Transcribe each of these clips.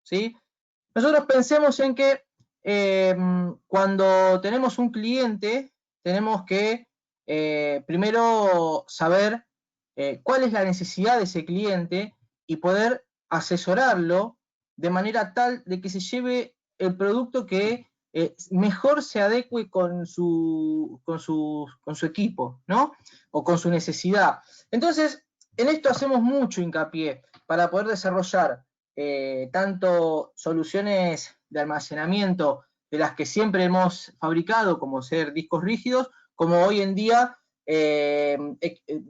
¿sí? Nosotros pensemos en que cuando tenemos un cliente, tenemos que primero saber cuál es la necesidad de ese cliente y poder asesorarlo de manera tal de que se lleve el producto que mejor se adecue con su equipo, ¿no? O con su necesidad. Entonces, en esto hacemos mucho hincapié para poder desarrollar tanto soluciones de almacenamiento de las que siempre hemos fabricado, como ser discos rígidos, como hoy en día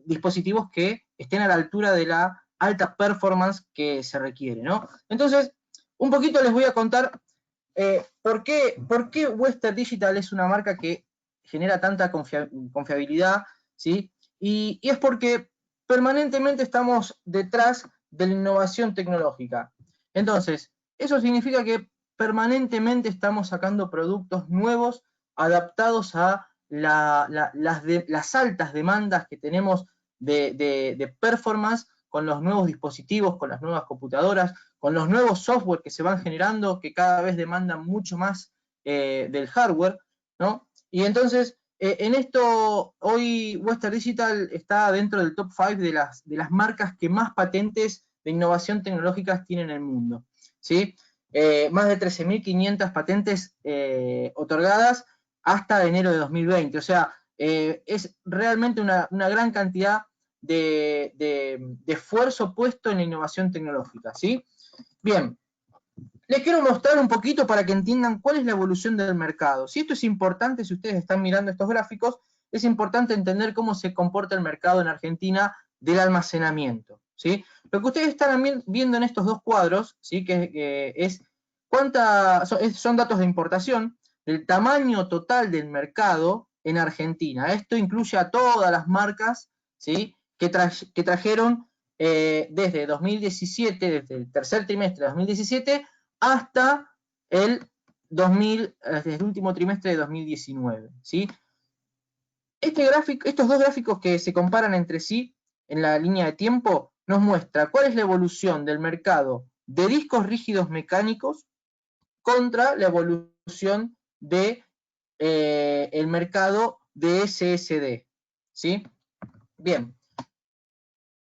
dispositivos que estén a la altura de la alta performance que se requiere, ¿no? Entonces, un poquito les voy a contar por qué Western Digital es una marca que genera tanta confiabilidad, ¿sí? Y es porque permanentemente estamos detrás de la innovación tecnológica. Entonces, eso significa que permanentemente estamos sacando productos nuevos adaptados a las altas demandas que tenemos de performance con los nuevos dispositivos, con las nuevas computadoras, con los nuevos software que se van generando, que cada vez demandan mucho más del hardware, ¿no? Y entonces, en esto, hoy Western Digital está dentro del top 5 de las marcas que más patentes de innovación tecnológica tienen en el mundo, ¿sí? Más de 13.500 patentes otorgadas hasta enero de 2020. O sea, es realmente una gran cantidad de esfuerzo puesto en la innovación tecnológica, ¿sí? Bien, les quiero mostrar un poquito para que entiendan cuál es la evolución del mercado. Si esto es importante, si ustedes están mirando estos gráficos, es importante entender cómo se comporta el mercado en Argentina del almacenamiento, ¿sí? Lo que ustedes están viendo en estos dos cuadros, ¿sí? Que es son datos de importación del tamaño total del mercado en Argentina. Esto incluye a todas las marcas, ¿sí? que trajeron desde 2017, desde el tercer trimestre de 2017, hasta desde el último trimestre de 2019, ¿sí? Estos dos gráficos que se comparan entre sí en la línea de tiempo nos muestra cuál es la evolución del mercado de discos rígidos mecánicos contra la evolución de el mercado de SSD, ¿sí? Bien,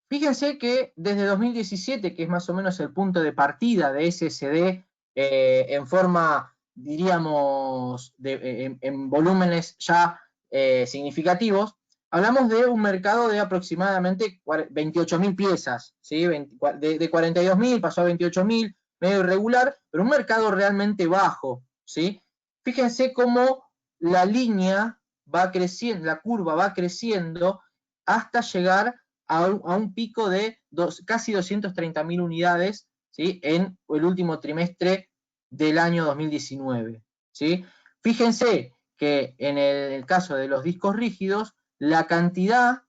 fíjense que desde 2017, que es más o menos el punto de partida de SSD en forma, diríamos, en volúmenes ya significativos, hablamos de un mercado de aproximadamente 28.000 piezas, ¿sí? De 42.000 pasó a 28.000, medio irregular, pero un mercado realmente bajo, ¿sí? Fíjense cómo la línea va creciendo, la curva va creciendo hasta llegar a un pico de casi 230.000 unidades, ¿sí? En el último trimestre del año 2019, ¿sí? Fíjense que en el caso de los discos rígidos, la cantidad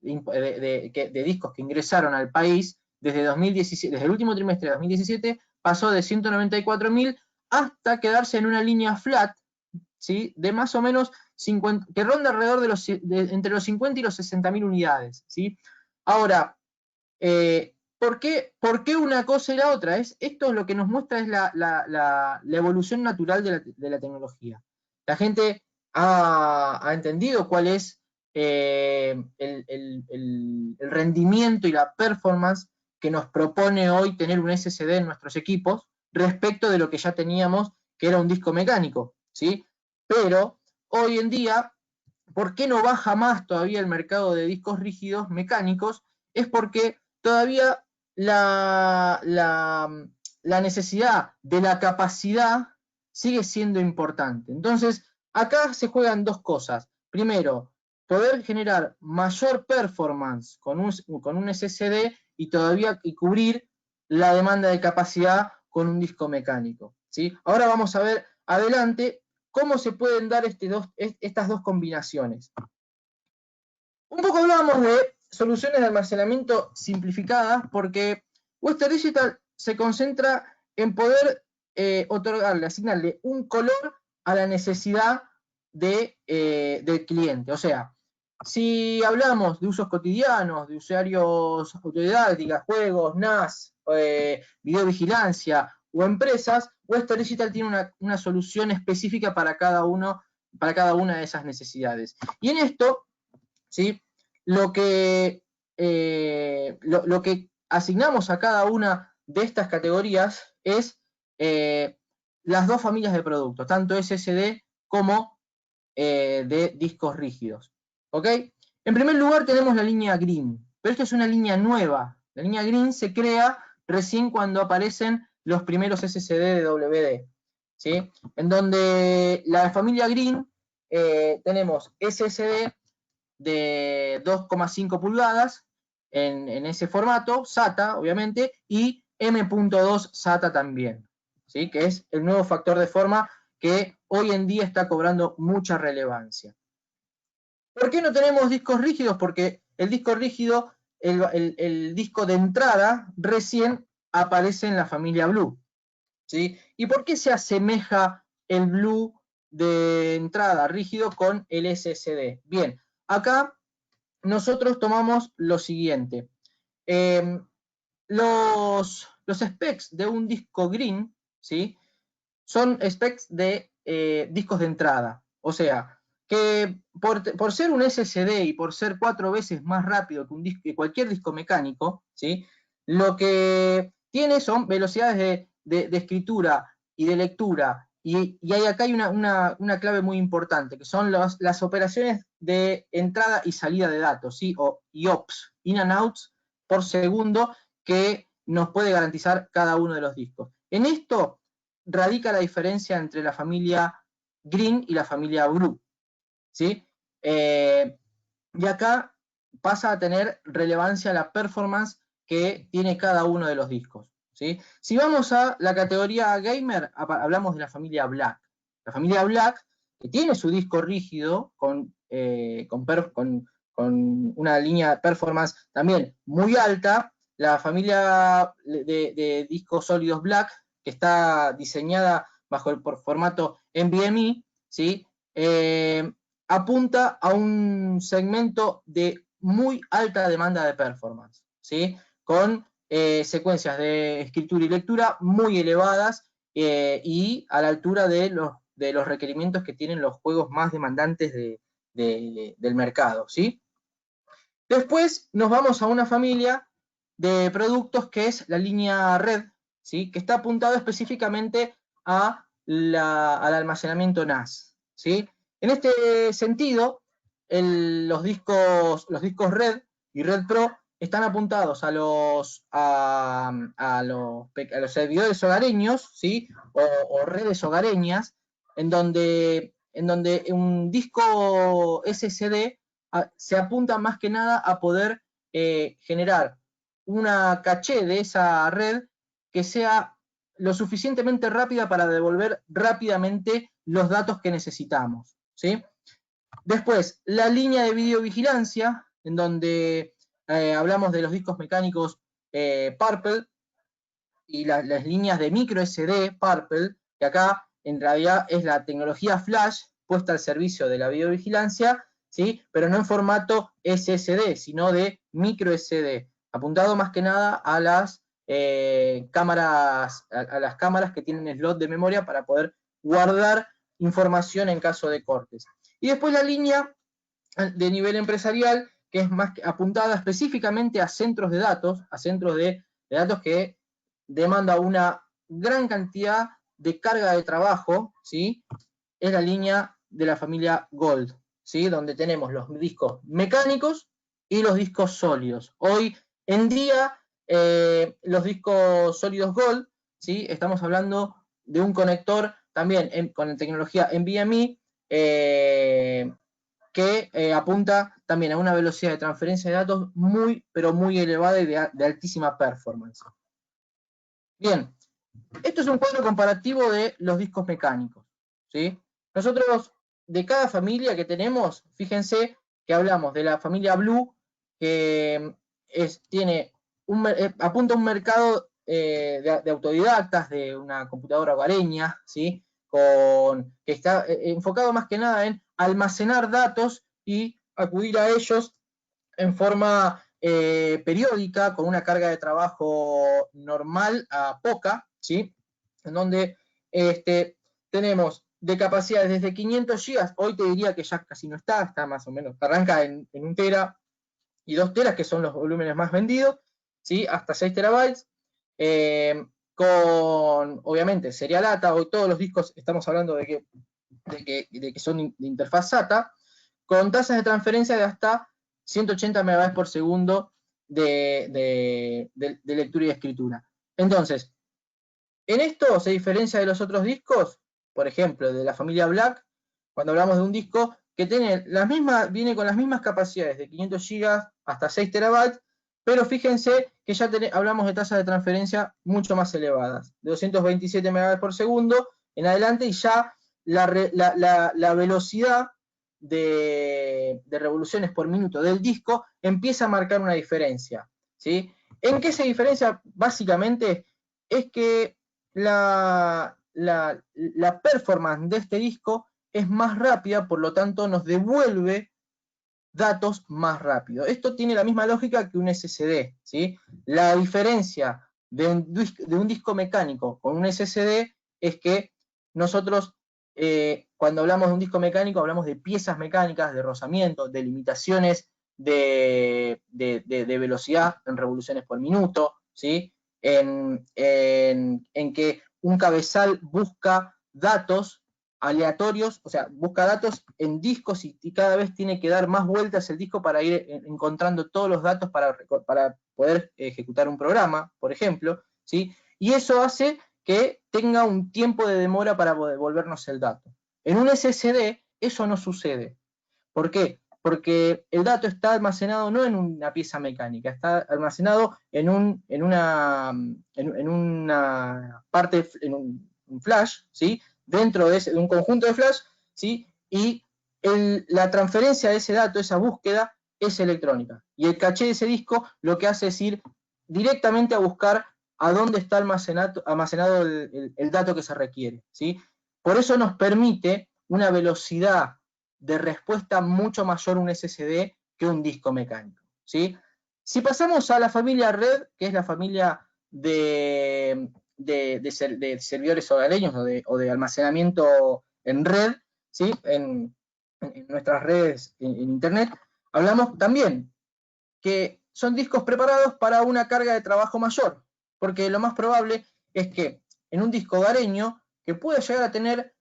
de discos que ingresaron al país desde el último trimestre de 2017 pasó de 194.000 hasta quedarse en una línea flat, ¿sí? De más o menos 50, que ronda alrededor entre los 50 y los 60.000 unidades, ¿sí? Ahora, ¿por qué una cosa y la otra? Esto lo que nos muestra es la evolución natural de la tecnología. La gente ha entendido cuál es el rendimiento y la performance que nos propone hoy tener un SSD en nuestros equipos respecto de lo que ya teníamos, que era un disco mecánico, ¿sí? Pero hoy en día, ¿por qué no baja más todavía el mercado de discos rígidos mecánicos? Es porque todavía la necesidad de la capacidad sigue siendo importante. Entonces, acá se juegan dos cosas. Primero, poder generar mayor performance con un SSD y cubrir la demanda de capacidad con un disco mecánico, ¿sí? Ahora vamos a ver adelante cómo se pueden dar estas dos combinaciones. Un poco hablábamos de soluciones de almacenamiento simplificadas porque Western Digital se concentra en poder asignarle un color a la necesidad del cliente. O sea, si hablamos de usos cotidianos, de usuarios autodidácticas, juegos, NAS, videovigilancia o empresas, Western Digital tiene una solución específica para cada una de esas necesidades. Y en esto, ¿sí? Lo que asignamos a cada una de estas categorías es las dos familias de productos, tanto SSD como de discos rígidos. ¿Ok? En primer lugar tenemos la línea Green, pero esta es una línea nueva. La línea Green se crea recién cuando aparecen los primeros SSD de WD, ¿sí? En donde la familia Green tenemos SSD de 2,5 pulgadas en ese formato, SATA obviamente, y M.2 SATA también, ¿sí? Que es el nuevo factor de forma que hoy en día está cobrando mucha relevancia. ¿Por qué no tenemos discos rígidos? Porque el disco rígido, el disco de entrada, recién aparece en la familia Blue, ¿sí? ¿Y por qué se asemeja el Blue de entrada rígido con el SSD? Bien, acá nosotros tomamos lo siguiente. Los specs de un disco Green, ¿sí? Son specs de discos de entrada. O sea, que por ser un SSD y por ser 4 veces más rápido que cualquier disco mecánico, ¿sí? Lo que tiene son velocidades de escritura y de lectura. Y acá hay una clave muy importante, que son las operaciones de entrada y salida de datos, ¿sí? O IOPS, in and outs, por segundo, que nos puede garantizar cada uno de los discos. En esto radica la diferencia entre la familia Green y la familia Blue, ¿sí? Y acá pasa a tener relevancia la performance que tiene cada uno de los discos, ¿sí? Si vamos a la categoría gamer, hablamos de la familia Black. La familia Black, que tiene su disco rígido con una línea de performance también muy alta, la familia de discos sólidos Black, que está diseñada bajo el formato NVMe, ¿sí? Apunta a un segmento de muy alta demanda de performance, ¿sí? Con secuencias de escritura y lectura muy elevadas y a la altura de los requerimientos que tienen los juegos más demandantes del mercado, ¿sí? Después nos vamos a una familia de productos que es la línea Red, ¿sí? Que está apuntado específicamente al almacenamiento NAS, ¿sí? En este sentido, los discos Red y Red Pro están apuntados a los servidores hogareños, ¿sí? o redes hogareñas, en donde un disco SSD se apunta más que nada a poder generar una caché de esa red que sea lo suficientemente rápida para devolver rápidamente los datos que necesitamos, ¿sí? Después, la línea de videovigilancia, en donde hablamos de los discos mecánicos Purple y las líneas de micro SD Purple, que acá en realidad es la tecnología Flash puesta al servicio de la videovigilancia, ¿sí? Pero no en formato SSD, sino de micro SD, apuntado más que nada a las cámaras, a las cámaras que tienen slot de memoria para poder guardar información en caso de cortes. Y después la línea de nivel empresarial, que es más apuntada específicamente a centros de datos, a centros de datos que demanda una gran cantidad de carga de trabajo, ¿sí? Es la línea de la familia Gold, ¿sí? Donde tenemos los discos mecánicos y los discos sólidos. Hoy en día, los discos sólidos Gold, ¿sí? Estamos hablando de un conector también con tecnología NVMe, que apunta también a una velocidad de transferencia de datos muy, pero muy elevada y de altísima performance. Bien, esto es un cuadro comparativo de los discos mecánicos, ¿sí? Nosotros, de cada familia que tenemos, fíjense que hablamos de la familia Blue, que apunta a un mercado de autodidactas, de una computadora hogareña, ¿sí? Que está enfocado más que nada en almacenar datos y acudir a ellos en forma periódica, con una carga de trabajo normal a poca, ¿sí? en donde tenemos de capacidades desde 500 GB, hoy te diría que ya casi no está más o menos, arranca en 1 tera y 2 teras, que son los volúmenes más vendidos, ¿sí? Hasta 6 terabytes, con, obviamente, serial ATA. Hoy todos los discos estamos hablando de que son de interfaz SATA, con tasas de transferencia de hasta 180 megabytes por segundo de lectura y escritura. Entonces, en esto se diferencia de los otros discos, por ejemplo, de la familia Black, cuando hablamos de un disco que viene con las mismas capacidades de 500 GB hasta 6 terabytes, pero fíjense que ya hablamos de tasas de transferencia mucho más elevadas, de 227 megabytes por segundo en adelante, y ya la velocidad de revoluciones por minuto del disco empieza a marcar una diferencia, ¿sí? ¿En qué se diferencia? Básicamente es que la performance de este disco es más rápida, por lo tanto nos devuelve datos más rápido. Esto tiene la misma lógica que un SSD, ¿sí? La diferencia de un disco mecánico con un SSD es que nosotros, cuando hablamos de un disco mecánico, hablamos de piezas mecánicas, de rozamiento, de limitaciones de velocidad en revoluciones por minuto, ¿sí? En que un cabezal busca datos aleatorios, o sea, busca datos en discos y cada vez tiene que dar más vueltas el disco para ir encontrando todos los datos para poder ejecutar un programa, por ejemplo, ¿sí? Y eso hace que tenga un tiempo de demora para devolvernos el dato. En un SSD eso no sucede. ¿Por qué? Porque el dato está almacenado no en una pieza mecánica, está almacenado en una parte, en un flash, ¿sí? Dentro de un conjunto de flash, ¿sí? Y la transferencia de ese dato, esa búsqueda, es electrónica. Y el caché de ese disco lo que hace es ir directamente a buscar a dónde está almacenado el dato que se requiere, ¿sí? Por eso nos permite una velocidad de respuesta mucho mayor un SSD que un disco mecánico, ¿sí? Si pasamos a la familia Red, que es la familia de servidores hogareños o de almacenamiento en red, ¿sí? En nuestras redes en internet, hablamos también que son discos preparados para una carga de trabajo mayor, porque lo más probable es que en un disco hogareño que pueda llegar a tener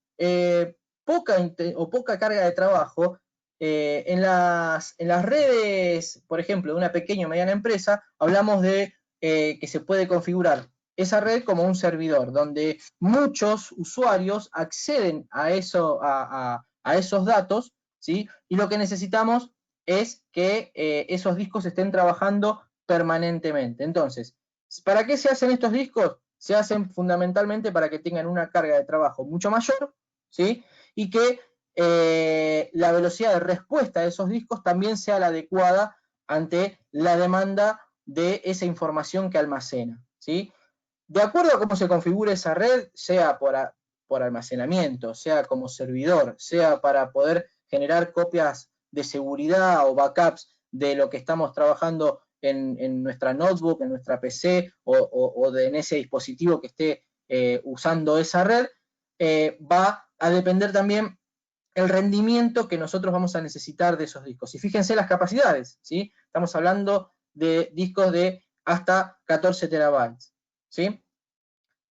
poca carga de trabajo, en las redes, por ejemplo, de una pequeña o mediana empresa, hablamos de que se puede configurar esa red como un servidor, donde muchos usuarios acceden a esos datos, ¿sí? Y lo que necesitamos es que esos discos estén trabajando permanentemente. Entonces, ¿para qué se hacen estos discos? Se hacen fundamentalmente para que tengan una carga de trabajo mucho mayor, ¿sí? Y que la velocidad de respuesta de esos discos también sea la adecuada ante la demanda de esa información que almacena, ¿sí? De acuerdo a cómo se configure esa red, sea por almacenamiento, sea como servidor, sea para poder generar copias de seguridad o backups de lo que estamos trabajando en nuestra notebook, en nuestra PC o en ese dispositivo que esté usando esa red, va a depender también el rendimiento que nosotros vamos a necesitar de esos discos. Y fíjense las capacidades, ¿sí? Estamos hablando de discos de hasta 14 terabytes, ¿sí?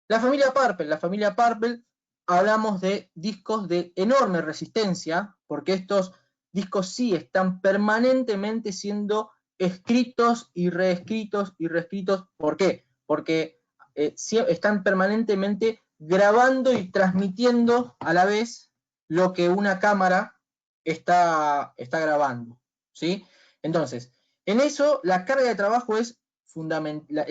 La familia Purple, hablamos de discos de enorme resistencia, porque estos discos sí están permanentemente siendo escritos y reescritos y reescritos. ¿Por qué? Porque están permanentemente grabando y transmitiendo a la vez lo que una cámara está grabando, ¿sí? Entonces, en eso la carga de trabajo es fundamental,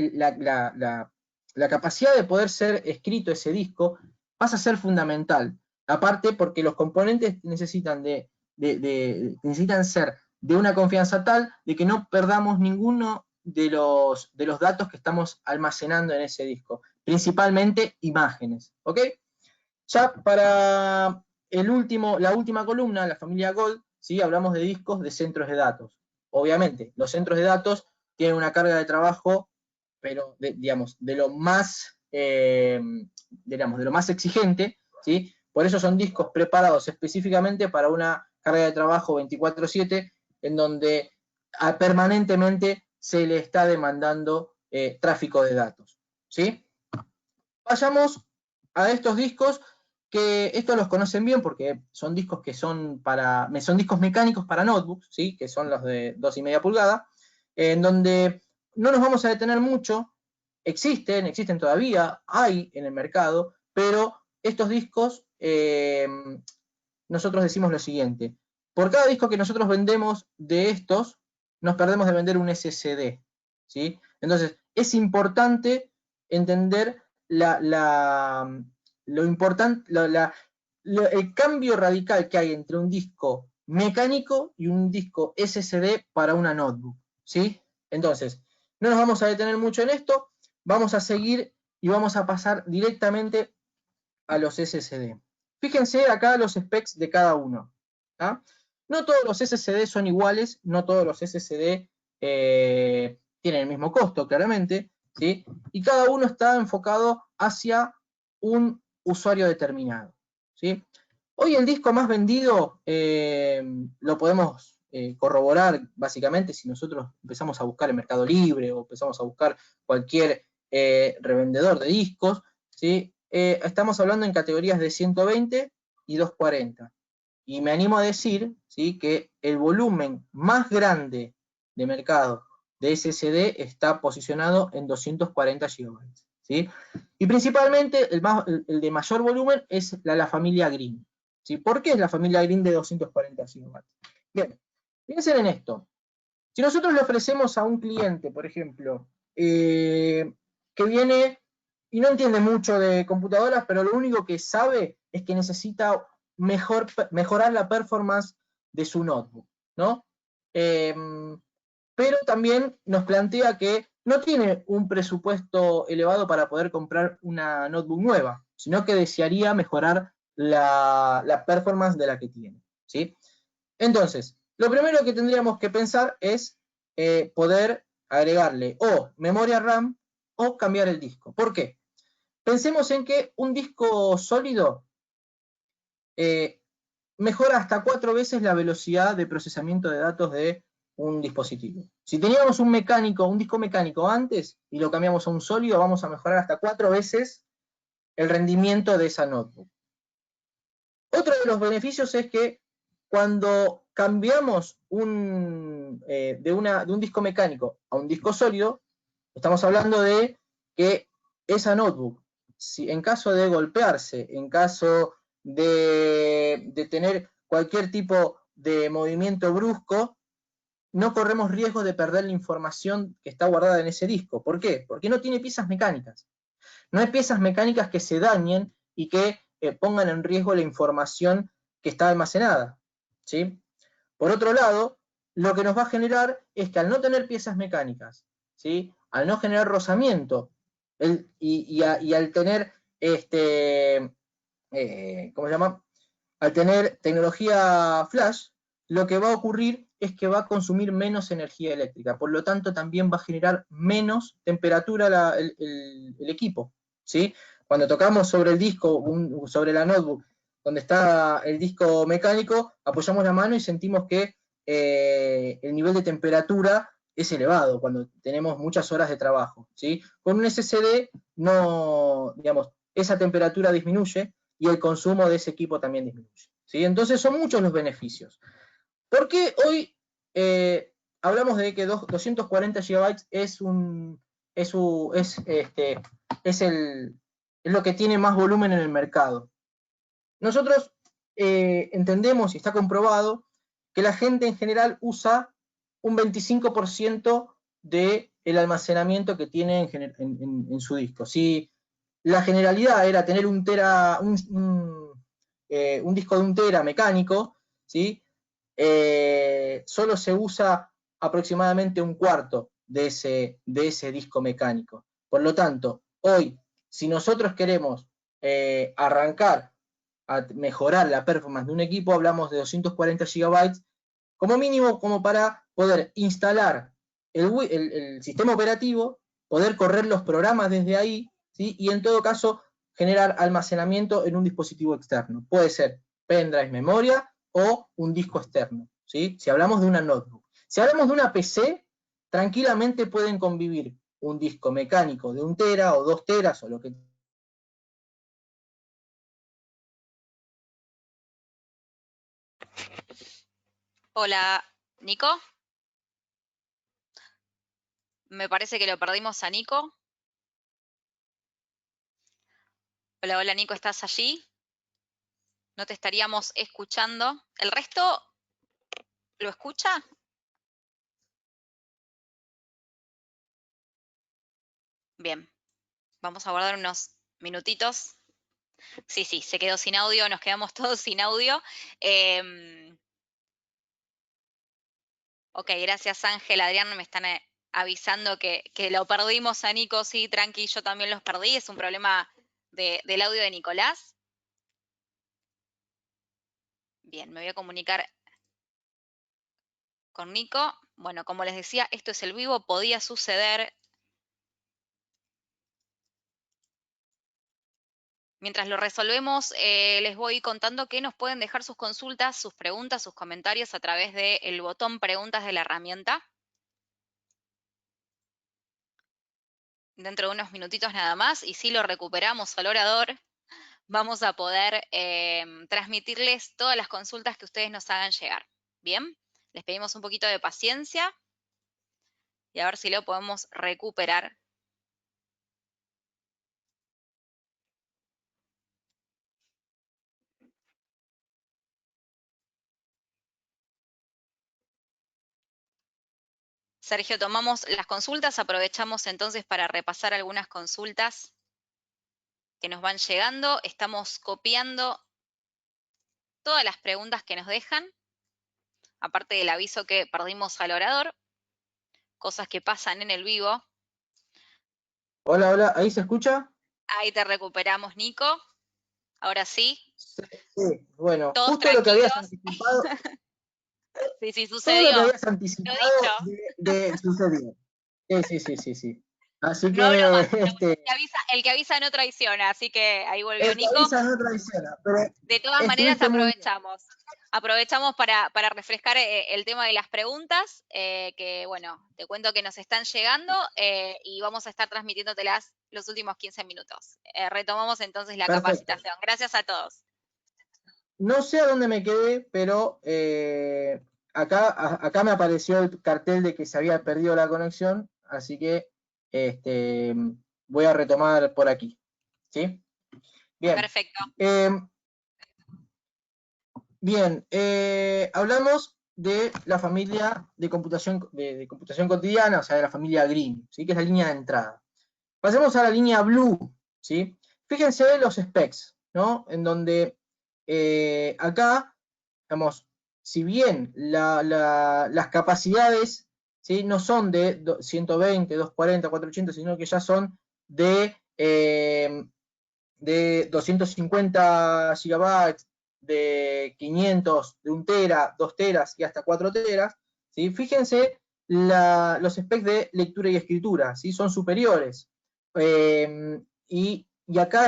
la capacidad de poder ser escrito ese disco pasa a ser fundamental. Aparte, porque los componentes necesitan ser de una confianza tal de que no perdamos ninguno de los datos que estamos almacenando en ese disco, principalmente imágenes, ¿ok? Ya para la última columna, la familia Gold, ¿sí? Hablamos de discos de centros de datos. Obviamente, los centros de datos tienen una carga de trabajo, pero digamos, de lo más digamos, de lo más exigente, ¿sí? Por eso son discos preparados específicamente para una carga de trabajo 24/7, en donde permanentemente se le está demandando tráfico de datos, ¿sí? Vayamos a estos discos, que estos los conocen bien porque son discos que son discos mecánicos para notebooks, ¿sí? Que son los de 2,5 pulgadas, en donde no nos vamos a detener mucho, existen todavía, hay en el mercado, pero estos discos, nosotros decimos lo siguiente: por cada disco que nosotros vendemos de estos, nos perdemos de vender un SSD, ¿sí? Entonces, es importante entender lo importante, el cambio radical que hay entre un disco mecánico y un disco SSD para una notebook, ¿sí? Entonces, no nos vamos a detener mucho en esto, vamos a seguir y vamos a pasar directamente a los SSD. Fíjense acá los specs de cada uno, ¿tá? No todos los SSD son iguales, no todos los SSD tienen el mismo costo, claramente, ¿sí? Y cada uno está enfocado hacia un usuario determinado, ¿sí? Hoy el disco más vendido lo podemos corroborar básicamente si nosotros empezamos a buscar en Mercado Libre o empezamos a buscar cualquier revendedor de discos, ¿sí? Estamos hablando en categorías de 120 y 240. Y me animo a decir, ¿sí?, que el volumen más grande de mercado de SSD está posicionado en 240 GB, ¿sí? Y principalmente el de mayor volumen es la familia Green, ¿sí? ¿Por qué es la familia Green de 240 GB? Bien, piensen en esto. Si nosotros le ofrecemos a un cliente, por ejemplo, que viene y no entiende mucho de computadoras, pero lo único que sabe es que necesita mejorar la performance de su notebook, ¿no? Pero también nos plantea que no tiene un presupuesto elevado para poder comprar una notebook nueva, sino que desearía mejorar la performance de la que tiene, ¿sí? Entonces, lo primero que tendríamos que pensar es poder agregarle o memoria RAM o cambiar el disco. ¿Por qué? Pensemos en que un disco sólido mejora hasta 4 veces la velocidad de procesamiento de datos de un dispositivo. Si teníamos un disco mecánico antes y lo cambiamos a un sólido, vamos a mejorar hasta 4 veces el rendimiento de esa notebook. Otro de los beneficios es que cuando cambiamos de un disco mecánico a un disco sólido, estamos hablando de que esa notebook, si en caso de golpearse, en caso de tener cualquier tipo de movimiento brusco, no corremos riesgo de perder la información que está guardada en ese disco. ¿Por qué? Porque no tiene piezas mecánicas. No hay piezas mecánicas que se dañen y que pongan en riesgo la información que está almacenada, ¿sí? Por otro lado, lo que nos va a generar es que al no tener piezas mecánicas, ¿sí?, al no generar rozamiento y al tener ¿cómo se llama? Al tener tecnología flash, lo que va a ocurrir es que va a consumir menos energía eléctrica, por lo tanto también va a generar menos temperatura el equipo, ¿sí? Cuando tocamos sobre el disco, sobre la notebook, donde está el disco mecánico, apoyamos la mano y sentimos que el nivel de temperatura es elevado cuando tenemos muchas horas de trabajo, ¿sí? Con un SSD no, digamos, esa temperatura disminuye y el consumo de ese equipo también disminuye, ¿sí? Entonces son muchos los beneficios. ¿Por qué hoy hablamos de que 240 GB es lo que tiene más volumen en el mercado? Nosotros entendemos, y está comprobado, que la gente en general usa un 25% del almacenamiento que tiene en su disco. Si la generalidad era tener un disco de 1 tera mecánico, ¿sí?, solo se usa aproximadamente 1/4 de ese disco mecánico. Por lo tanto, hoy, si nosotros queremos arrancar a mejorar la performance de un equipo, hablamos de 240 GB como mínimo, como para poder instalar el sistema operativo, poder correr los programas desde ahí, ¿sí? Y en todo caso, generar almacenamiento en un dispositivo externo. Puede ser pendrive, memoria o un disco externo, ¿sí? Si hablamos de una notebook. Si hablamos de una PC, tranquilamente pueden convivir un disco mecánico de 1 tera o 2 teras o lo que... Hola, Nico. Me parece que lo perdimos a Nico. Hola, hola, Nico, ¿estás allí? No te estaríamos escuchando. ¿El resto lo escucha? Bien, vamos a guardar unos minutitos. Sí, se quedó sin audio, nos quedamos todos sin audio. Ok, gracias Ángel, Adrián, me están avisando que lo perdimos a Nico. Sí, tranqui, yo también los perdí, es un problema del audio de Nicolás. Bien, me voy a comunicar con Nico. Bueno, como les decía, esto es el vivo, podía suceder. Mientras lo resolvemos, les voy contando que nos pueden dejar sus consultas, sus preguntas, sus comentarios a través del botón preguntas de la herramienta. Dentro de unos minutitos nada más, y si lo recuperamos al orador, vamos a poder transmitirles todas las consultas que ustedes nos hagan llegar. Bien, les pedimos un poquito de paciencia y a ver si lo podemos recuperar. Sergio, tomamos las consultas, aprovechamos entonces para repasar algunas consultas que nos van llegando. Estamos copiando todas las preguntas que nos dejan, aparte del aviso que perdimos al orador, cosas que pasan en el vivo. Hola, hola, ¿ahí se escucha? Ahí te recuperamos, Nico. Ahora sí. Sí, sí. Bueno, Todos justo lo que habías tranquilos. anticipado, Sí, todo lo sucedió. que habías Lo anticipado dicho. de sucedió. Sí. Así No hablo que más. Pero bueno, el que avisa no traiciona, así que ahí volvió el que Nico. avisa no traiciona, pero De todas maneras estuviste muy bien. aprovechamos para refrescar el tema de las preguntas, que bueno, te cuento que nos están llegando y vamos a estar transmitiéndotelas los últimos 15 minutos. Retomamos entonces la Perfecto. capacitación. Gracias a todos. No sé a dónde me quedé, pero acá me apareció el cartel de que se había perdido la conexión, así que voy a retomar por aquí. ¿Sí? Bien. Perfecto. Bien, hablamos de la familia de computación, de computación cotidiana, o sea, de la familia Green, ¿sí? Que es la línea de entrada. Pasemos a la línea Blue, ¿sí? Fíjense los specs, ¿no? En donde acá, digamos, si bien las capacidades, ¿sí? No son de 120, 240, 480, sino que ya son de 250 gigabytes, de 500, de 1 tera, 2 teras y hasta 4 teras, ¿sí? Fíjense los specs de lectura y escritura, ¿sí? Son superiores. Y acá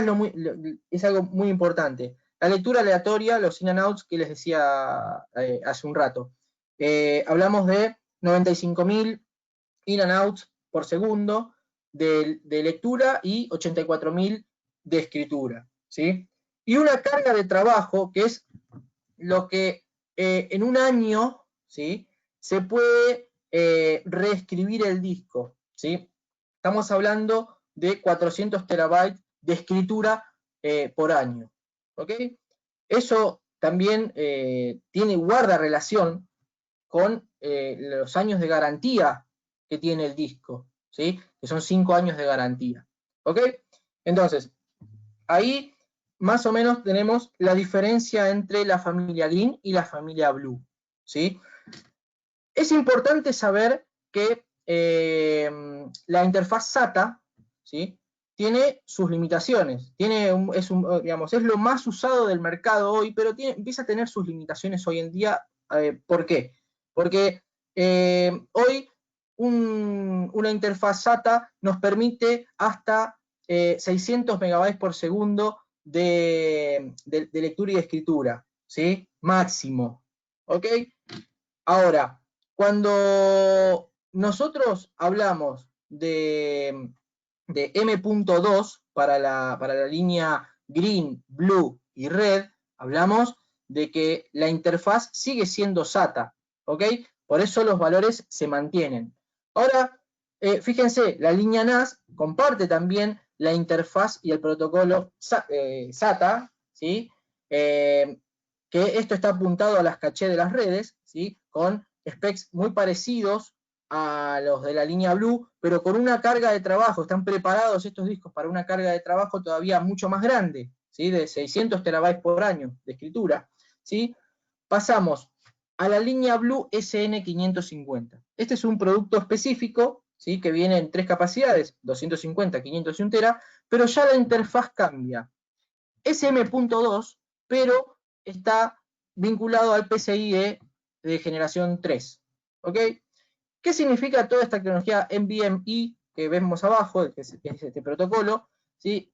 es algo muy importante. La lectura aleatoria, los in and outs que les decía hace un rato. Hablamos de 95.000 in and outs por segundo de lectura y 84.000 de escritura, ¿sí? Y una carga de trabajo que es lo que en un año, ¿sí? Se puede reescribir el disco, ¿sí? Estamos hablando de 400 terabytes de escritura por año, ¿ok? Eso también guarda relación con los años de garantía que tiene el disco, ¿sí? Que son 5 años de garantía, ¿ok? Entonces, ahí más o menos tenemos la diferencia entre la familia Green y la familia Blue, ¿sí? Es importante saber que la interfaz SATA, ¿sí? Tiene sus limitaciones, es lo más usado del mercado hoy, pero empieza a tener sus limitaciones hoy en día. ¿Por qué? Porque hoy una interfaz SATA nos permite hasta 600 megabytes por segundo de lectura y de escritura, ¿sí? Máximo, ¿ok? Ahora, cuando nosotros hablamos de M.2 para la línea green, blue y red, hablamos de que la interfaz sigue siendo SATA, ¿ok? Por eso los valores se mantienen. Ahora, fíjense, la línea NAS comparte también la interfaz y el protocolo SATA, ¿sí? Que esto está apuntado a las cachés de las redes, ¿sí? Con specs muy parecidos a los de la línea Blue, pero con una carga de trabajo. Están preparados estos discos para una carga de trabajo todavía mucho más grande, ¿sí? De 600 terabytes por año de escritura, ¿sí? Pasamos a la línea Blue SN550. Este es un producto específico, ¿sí? Que viene en tres capacidades, 250, 500 y 1 tera, pero ya la interfaz cambia. Es M.2, pero está vinculado al PCIe de generación 3, ¿ok? ¿Qué significa toda esta tecnología NVMe que vemos abajo, que es este protocolo? ¿Sí?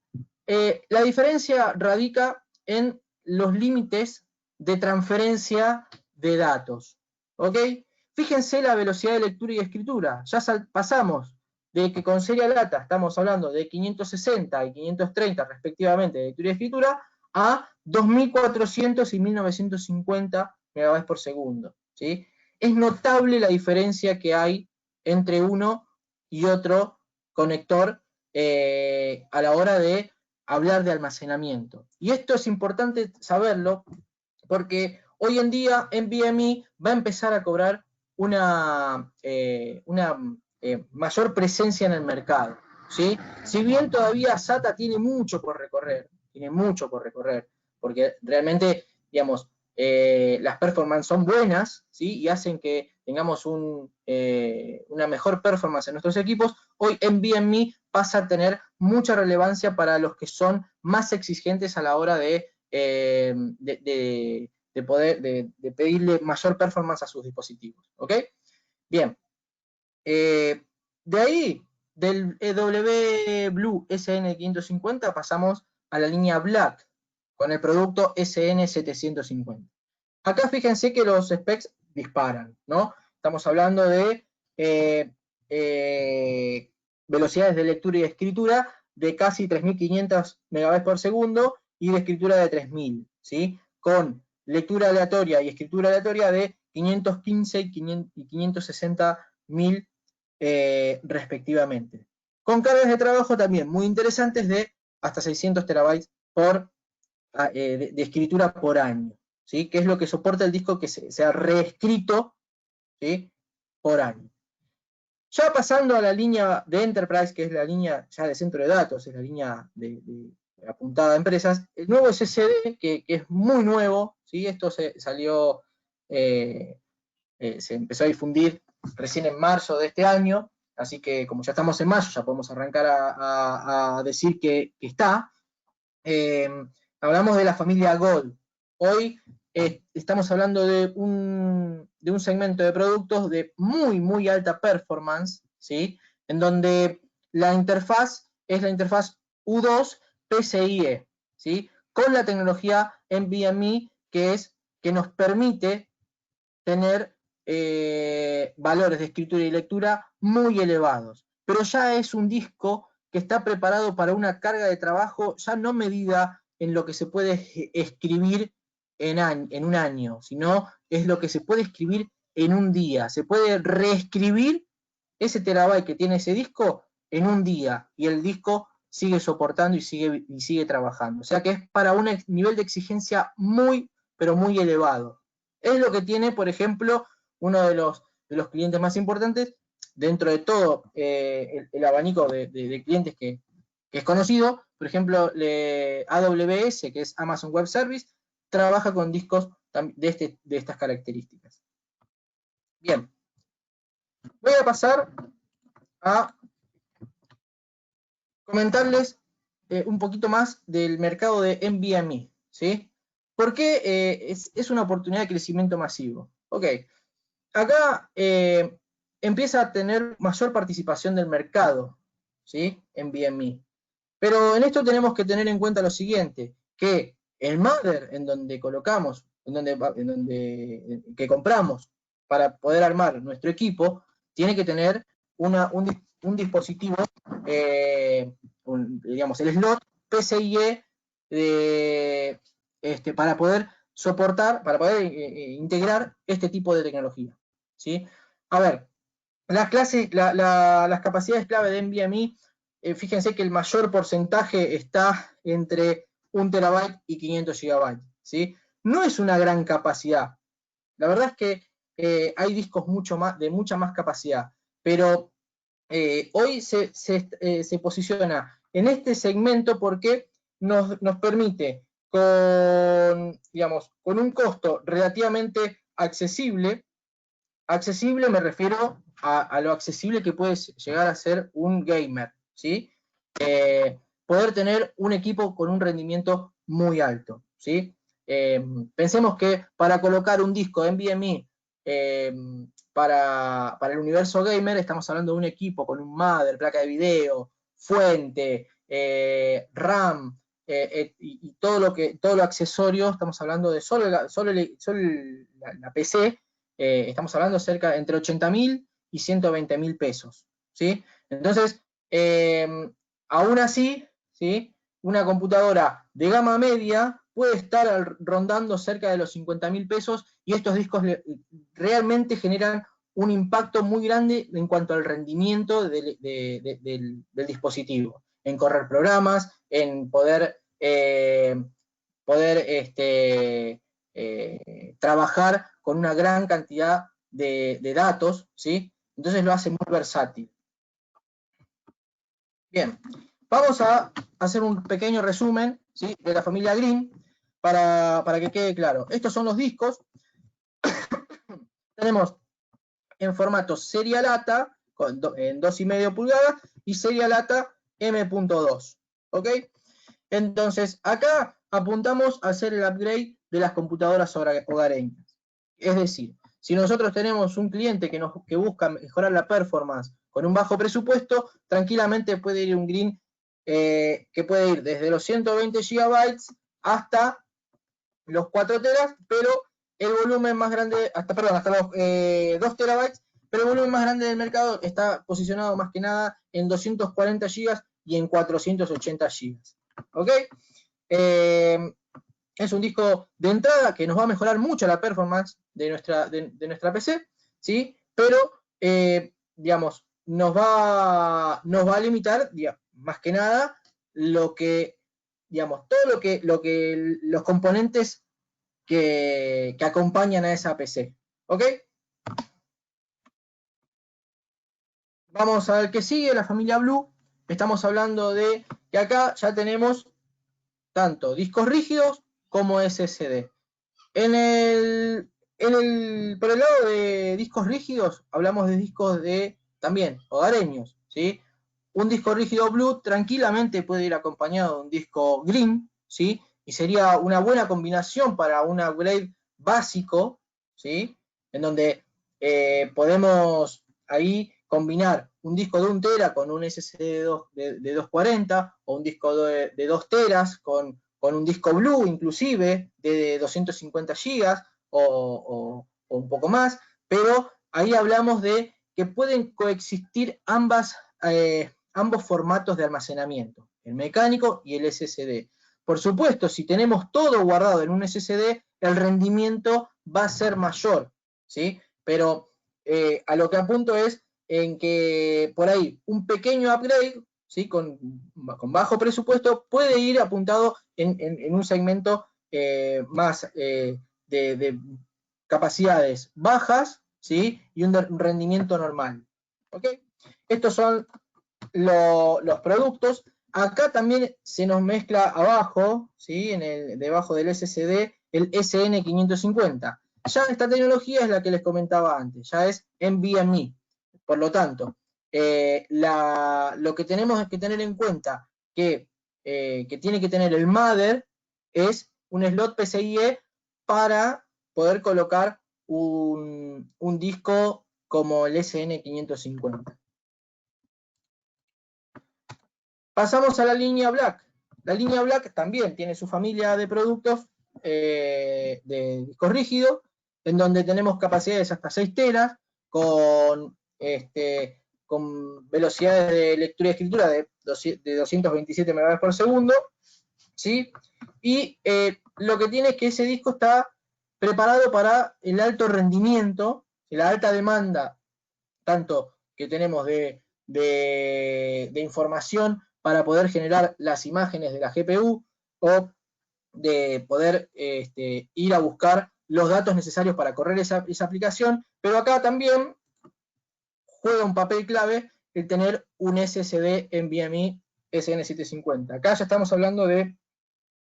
La diferencia radica en los límites de transferencia de datos, ¿ok? Fíjense la velocidad de lectura y escritura. Ya pasamos de que con Serial Data estamos hablando de 560 y 530 respectivamente de lectura y escritura a 2400 y 1950 megabytes por segundo, ¿sí? Es notable la diferencia que hay entre uno y otro conector a la hora de hablar de almacenamiento. Y esto es importante saberlo porque hoy en día NVMe va a empezar a cobrar una mayor presencia en el mercado, ¿sí? Si bien todavía SATA tiene mucho por recorrer, porque realmente, digamos, las performances son buenas, ¿sí? Y hacen que tengamos una mejor performance en nuestros equipos. Hoy NVMe pasa a tener mucha relevancia para los que son más exigentes a la hora de pedirle mayor performance a sus dispositivos, ¿ok? Bien, de ahí, del EW Blue SN550 pasamos a la línea Black con el producto SN750. Acá fíjense que los specs disparan, ¿no? Estamos hablando de velocidades de lectura y de escritura de casi 3500 megabytes por segundo y de escritura de 3000, ¿sí? Con lectura aleatoria y escritura aleatoria de 515 y 560.000 respectivamente. Con cargas de trabajo también muy interesantes de hasta 600 terabytes de escritura por año, ¿sí? Que es lo que soporta el disco que se ha reescrito, ¿sí? Por año. Ya pasando a la línea de Enterprise, que es la línea ya de centro de datos, es la línea apuntada a empresas, el nuevo SSD, que es muy nuevo, ¿sí? Esto salió, se empezó a difundir recién en marzo de este año, así que como ya estamos en mayo, ya podemos arrancar a decir que está. Hablamos de la familia Gold. Hoy estamos hablando de un segmento de productos de muy alta performance, ¿sí? En donde la interfaz es la interfaz U2 PCIe, ¿sí? Con la tecnología NVMe que nos permite tener valores de escritura y lectura muy elevados. Pero ya es un disco que está preparado para una carga de trabajo ya no medida en lo que se puede escribir en un año, sino es lo que se puede escribir en un día. Se puede reescribir ese terabyte que tiene ese disco en un día y el disco sigue soportando y sigue trabajando. O sea que es para un nivel de exigencia muy, pero muy elevado. Es lo que tiene, por ejemplo, uno de los clientes más importantes dentro de todo el abanico de clientes que es conocido. Por ejemplo, AWS, que es Amazon Web Service, trabaja con discos de estas características. Bien, voy a pasar a comentarles un poquito más del mercado de NVMe, ¿sí? Porque es una oportunidad de crecimiento masivo. Ok, acá empieza a tener mayor participación del mercado, ¿sí? NVMe. Pero en esto tenemos que tener en cuenta lo siguiente, que el mother en donde colocamos, que compramos para poder armar nuestro equipo, tiene que tener un dispositivo, digamos, el slot PCIe para poder soportar, para poder integrar este tipo de tecnología, ¿sí? A ver, las capacidades clave de NVMe, fíjense que el mayor porcentaje está entre 1 terabyte y 500 gigabytes, ¿sí? No es una gran capacidad. La verdad es que hay discos de mucha más capacidad, pero hoy se posiciona en este segmento porque nos permite, digamos, con un costo relativamente accesible me refiero a lo accesible que puede llegar a ser un gamer, ¿sí? Poder tener un equipo con un rendimiento muy alto, ¿sí? Pensemos que para colocar un disco de NVMe para el universo gamer estamos hablando de un equipo con un mother, placa de video, fuente, RAM, y todo lo accesorio. Estamos hablando de solo la PC. Estamos hablando cerca entre 80.000 y 120.000 pesos, ¿sí? Entonces, aún así, ¿sí? Una computadora de gama media puede estar rondando cerca de los 50.000 pesos, y estos discos realmente generan un impacto muy grande en cuanto al rendimiento del dispositivo, en correr programas, en poder trabajar con una gran cantidad de datos, ¿sí? Entonces lo hace muy versátil. Bien, vamos a hacer un pequeño resumen, ¿sí?, de la familia Green para que quede claro. Estos son los discos. Tenemos en formato serial ATA en 2,5 pulgadas y serial ATA M.2, ¿ok? Entonces, acá apuntamos a hacer el upgrade de las computadoras hogareñas. Es decir, si nosotros tenemos un cliente que busca mejorar la performance con un bajo presupuesto, tranquilamente puede ir un Green que puede ir desde los 120 GB hasta los 4 teras, pero el volumen más grande, hasta los 2 terabytes, pero el volumen más grande del mercado está posicionado más que nada en 240 GB y en 480 GB. ¿Ok? Es un disco de entrada que nos va a mejorar mucho la performance de nuestra PC, ¿sí? Pero, digamos, nos va a limitar, digamos, más que nada, digamos, todo lo que los componentes que acompañan a esa PC. ¿Ok? Vamos a ver qué sigue, la familia Blue. Estamos hablando de que acá ya tenemos tanto discos rígidos como SSD. Por el lado de discos rígidos, hablamos de discos también hogareños, ¿sí? Un disco rígido Blue tranquilamente puede ir acompañado de un disco Green, ¿sí? Y sería una buena combinación para un upgrade básico, ¿sí? En donde podemos ahí combinar un disco de 1 tera con un SSD de 240, o un disco de 2 teras con un disco Blue inclusive de 250 GB o un poco más, pero ahí hablamos de que pueden coexistir ambos formatos de almacenamiento, el mecánico y el SSD. Por supuesto, si tenemos todo guardado en un SSD, el rendimiento va a ser mayor, ¿sí? Pero a lo que apunto es en que por ahí un pequeño upgrade, ¿sí?, con bajo presupuesto, puede ir apuntado en un segmento más de capacidades bajas, ¿sí?, y un rendimiento normal. ¿Ok? Estos son los productos. Acá también se nos mezcla abajo, ¿sí?, debajo del SSD, el SN550. Ya esta tecnología es la que les comentaba antes, ya es NVMe. Por lo tanto, lo que tenemos que tener en cuenta que tiene que tener el mother es un slot PCIe para poder colocar un disco como el SN550. Pasamos a la línea Black. La línea Black también tiene su familia de productos de disco rígido, en donde tenemos capacidades hasta 6 teras, con velocidades de lectura y escritura de 227 MB por segundo, ¿sí? Y lo que tiene es que ese disco está preparado para el alto rendimiento, la alta demanda, tanto que tenemos de información para poder generar las imágenes de la GPU, o de poder ir a buscar los datos necesarios para correr esa aplicación, pero acá también juega un papel clave el tener un SSD NVMe SN750. Acá ya estamos hablando de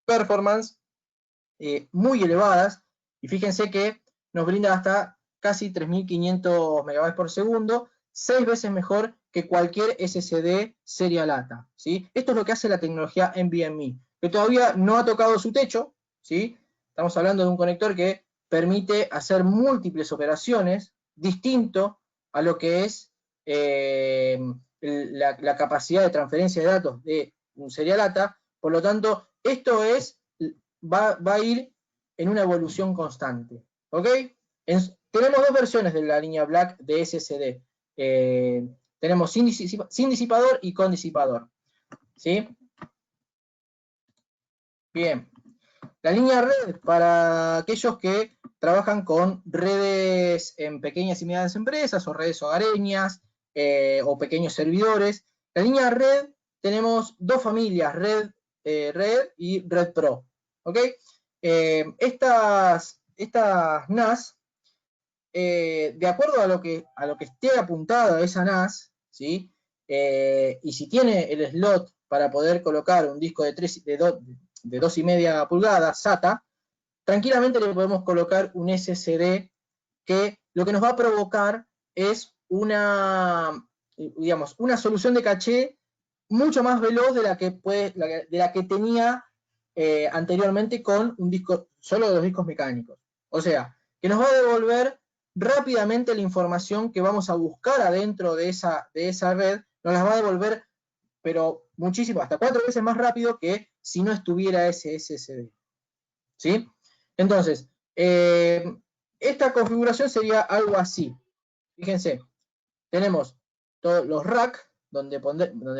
performance muy elevadas, y fíjense que nos brinda hasta casi 3500 MB por segundo, 6 veces mejor que cualquier SSD serie lata, ¿sí? Esto es lo que hace la tecnología NVMe, que todavía no ha tocado su techo, ¿sí? Estamos hablando de un conector que permite hacer múltiples operaciones, distinto a lo que es la capacidad de transferencia de datos de un serial ATA. Por lo tanto, esto va a ir en una evolución constante, ¿ok? Tenemos dos versiones de la línea Black de SSD. Tenemos sin disipador y con disipador, ¿sí? Bien. La línea red, para aquellos que trabajan con redes en pequeñas y medianas empresas, o redes hogareñas, o pequeños servidores. La línea red, tenemos dos familias, red y red Pro, ¿ok? Estas NAS, de acuerdo a lo que esté apuntado a esa NAS, ¿sí? Y si tiene el slot para poder colocar un disco de 2,5 pulgadas SATA, tranquilamente le podemos colocar un SSD que lo que nos va a provocar es una solución de caché mucho más veloz de la que tenía anteriormente con un disco solo de los discos mecánicos. O sea, que nos va a devolver rápidamente la información que vamos a buscar adentro de esa red, nos las va a devolver, pero muchísimo, hasta 4 veces más rápido que si no estuviera ese SSD, ¿sí? Entonces, esta configuración sería algo así. Fíjense, tenemos todos los racks donde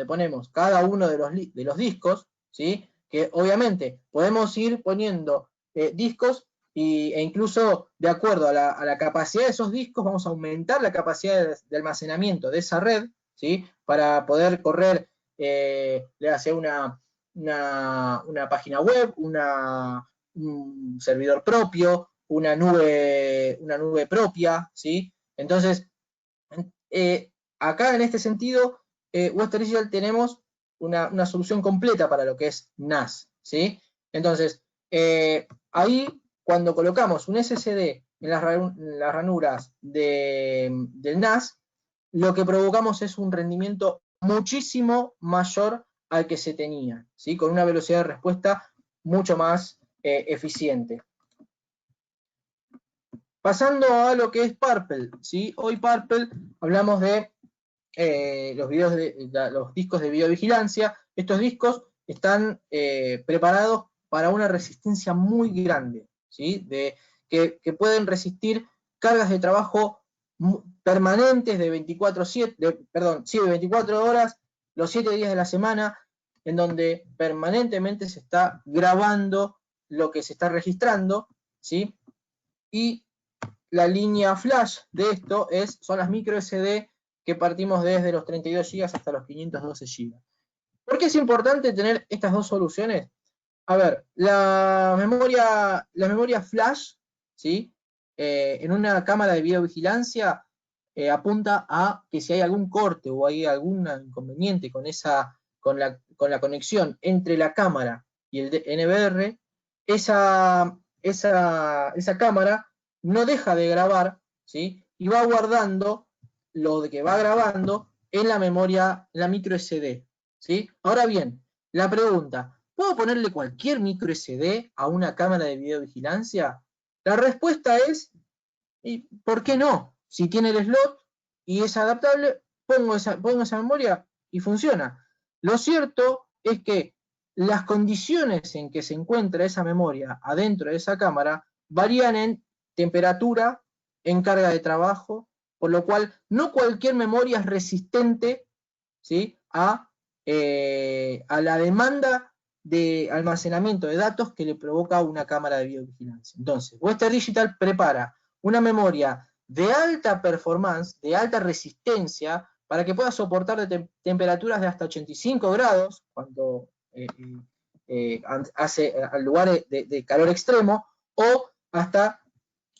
ponemos cada uno de los discos, ¿sí? Que obviamente podemos ir poniendo discos, e incluso de acuerdo a la capacidad de esos discos vamos a aumentar la capacidad de almacenamiento de esa red, ¿sí? Para poder correr ya sea una página web, un servidor propio, una nube propia, ¿sí? Entonces, acá en este sentido, Western Digital tenemos una solución completa para lo que es NAS, ¿sí? Entonces, ahí cuando colocamos un SSD en las ranuras del NAS, lo que provocamos es un rendimiento muchísimo mayor al que se tenía, ¿sí? Con una velocidad de respuesta mucho más eficiente. Pasando a lo que es Purple, ¿sí? Hoy Purple hablamos de los discos de videovigilancia. Estos discos están preparados para una resistencia muy grande, ¿sí? Que pueden resistir cargas de trabajo permanentes de 24 horas, los 7 días de la semana, en donde permanentemente se está grabando lo que se está registrando, ¿sí? Y la línea flash de esto son las micro SD, que partimos desde los 32 GB hasta los 512 GB. ¿Por qué es importante tener estas dos soluciones? A ver, la memoria flash, ¿sí? En una cámara de videovigilancia apunta a que si hay algún corte o hay algún inconveniente con la conexión entre la cámara y el NVR, esa cámara no deja de grabar, ¿sí? Y va guardando lo de que va grabando en la memoria, la micro SD, ¿sí? Ahora bien, la pregunta, ¿puedo ponerle cualquier micro SD a una cámara de videovigilancia? La respuesta es, ¿por qué no? Si tiene el slot y es adaptable, pongo esa memoria y funciona. Lo cierto es que las condiciones en que se encuentra esa memoria adentro de esa cámara varían en temperatura, en carga de trabajo, por lo cual no cualquier memoria es resistente, ¿sí?, a la demanda de almacenamiento de datos que le provoca una cámara de videovigilancia. Entonces, Western Digital prepara una memoria de alta performance, de alta resistencia, para que pueda soportar temperaturas de hasta 85 grados, cuando hace lugares de calor extremo, o hasta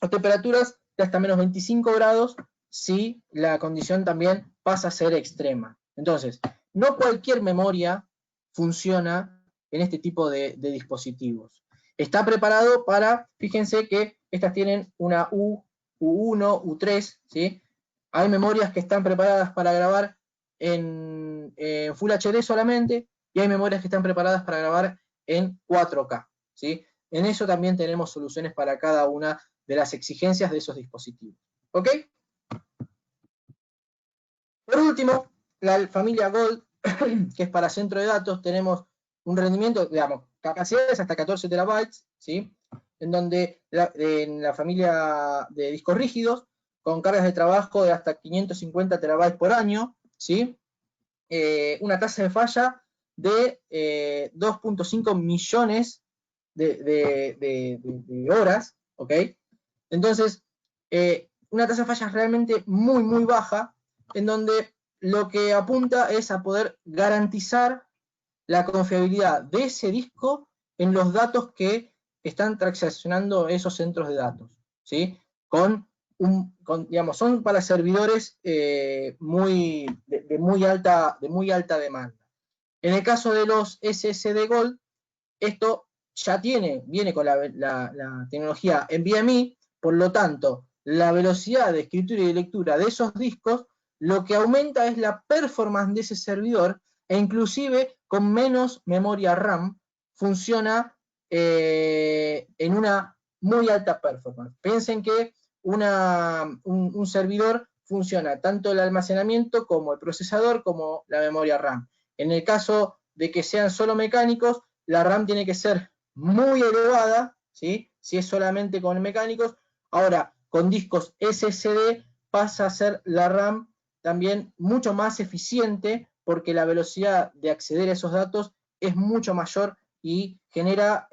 temperaturas de hasta menos 25 grados si la condición también pasa a ser extrema. Entonces, no cualquier memoria funciona en este tipo de dispositivos. Está preparado para, fíjense que estas tienen una U1, U3, ¿sí? Hay memorias que están preparadas para grabar en Full HD solamente, y hay memorias que están preparadas para grabar en 4K, ¿sí? En eso también tenemos soluciones para cada una de las exigencias de esos dispositivos. ¿Ok? Por último, la familia Gold, que es para centro de datos, tenemos un rendimiento, digamos, capacidades hasta 14 terabytes, ¿sí? En donde en la familia de discos rígidos, con cargas de trabajo de hasta 550 terabytes por año, ¿sí? Una tasa de falla de 2.5 millones de horas, ¿ok? Entonces, una tasa de falla realmente muy, muy baja, en donde lo que apunta es a poder garantizar la confiabilidad de ese disco en los datos que están transaccionando esos centros de datos, ¿sí? Digamos, son para servidores de muy alta demanda. En el caso de los SSD Gold, esto ya viene con la tecnología NVMe, por lo tanto, la velocidad de escritura y de lectura de esos discos, lo que aumenta es la performance de ese servidor, e inclusive con menos memoria RAM funciona en una muy alta performance. Piensen que un servidor funciona tanto el almacenamiento como el procesador como la memoria RAM. En el caso de que sean solo mecánicos, la RAM tiene que ser muy elevada, ¿sí? Si es solamente con mecánicos. Ahora, con discos SSD pasa a ser la RAM también mucho más eficiente, porque la velocidad de acceder a esos datos es mucho mayor y genera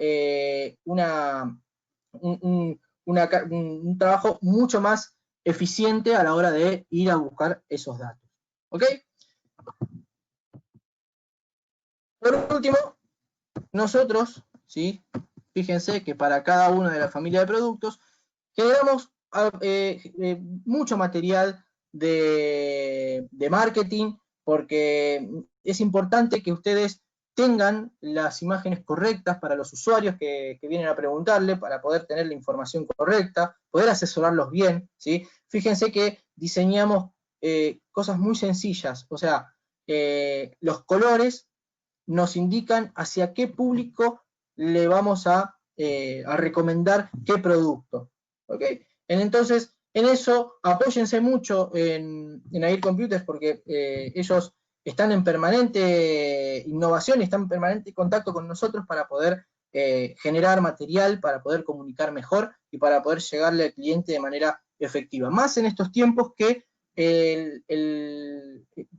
un trabajo mucho más eficiente a la hora de ir a buscar esos datos. ¿Ok? Por último, nosotros, ¿sí?, fíjense que para cada una de la familia de productos generamos mucho material de marketing, porque es importante que ustedes tengan las imágenes correctas para los usuarios que vienen a preguntarle, para poder tener la información correcta, poder asesorarlos bien, ¿sí? Fíjense que diseñamos cosas muy sencillas, o sea, los colores nos indican hacia qué público le vamos a recomendar qué producto. ¿Ok? Entonces, en eso apóyense mucho en Air Computers, porque ellos están en permanente innovación y están en permanente contacto con nosotros para poder generar material, para poder comunicar mejor y para poder llegarle al cliente de manera efectiva. Más en estos tiempos que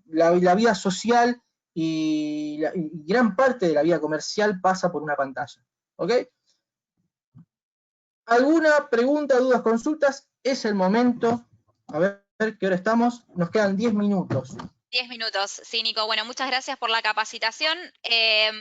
la vida social y gran parte de la vida comercial pasa por una pantalla. ¿Ok? ¿Alguna pregunta, dudas, consultas? Es el momento. A ver qué hora estamos. Nos quedan 10 minutos. 10 minutos, sí, Nico. Bueno, muchas gracias por la capacitación.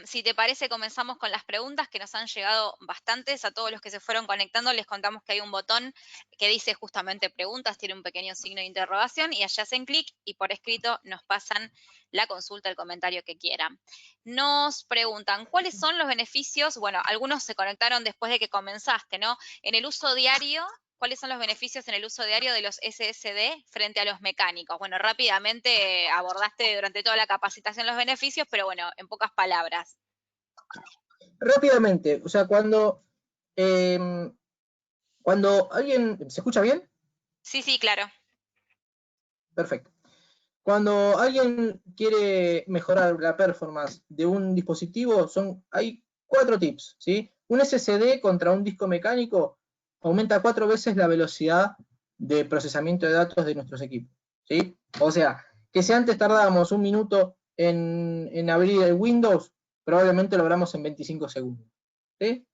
Si te parece, comenzamos con las preguntas, que nos han llegado bastantes. A todos los que se fueron conectando les contamos que hay un botón que dice justamente preguntas, tiene un pequeño signo de interrogación, y allá hacen clic y por escrito nos pasan la consulta, el comentario que quieran. Nos preguntan, ¿cuáles son los beneficios? Bueno, algunos se conectaron después de que comenzaste, ¿no? En el uso diario, ¿cuáles son los beneficios en el uso diario de los SSD frente a los mecánicos? Bueno, rápidamente abordaste durante toda la capacitación los beneficios, pero bueno, en pocas palabras. Rápidamente, o sea, cuando alguien... ¿Se escucha bien? Sí, sí, claro. Perfecto. Cuando alguien quiere mejorar la performance de un dispositivo, hay 4 tips, ¿sí? Un SSD contra un disco mecánico aumenta 4 veces la velocidad de procesamiento de datos de nuestros equipos, ¿sí? O sea, que si antes tardábamos un minuto en abrir el Windows, probablemente lo logramos en 25 segundos, ¿sí?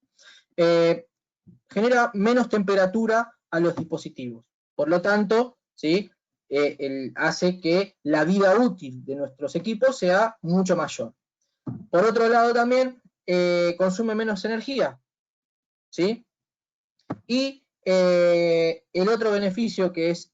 Genera menos temperatura a los dispositivos. Por lo tanto, ¿sí? Hace que la vida útil de nuestros equipos sea mucho mayor. Por otro lado también consume menos energía, ¿sí? Y el otro beneficio que es,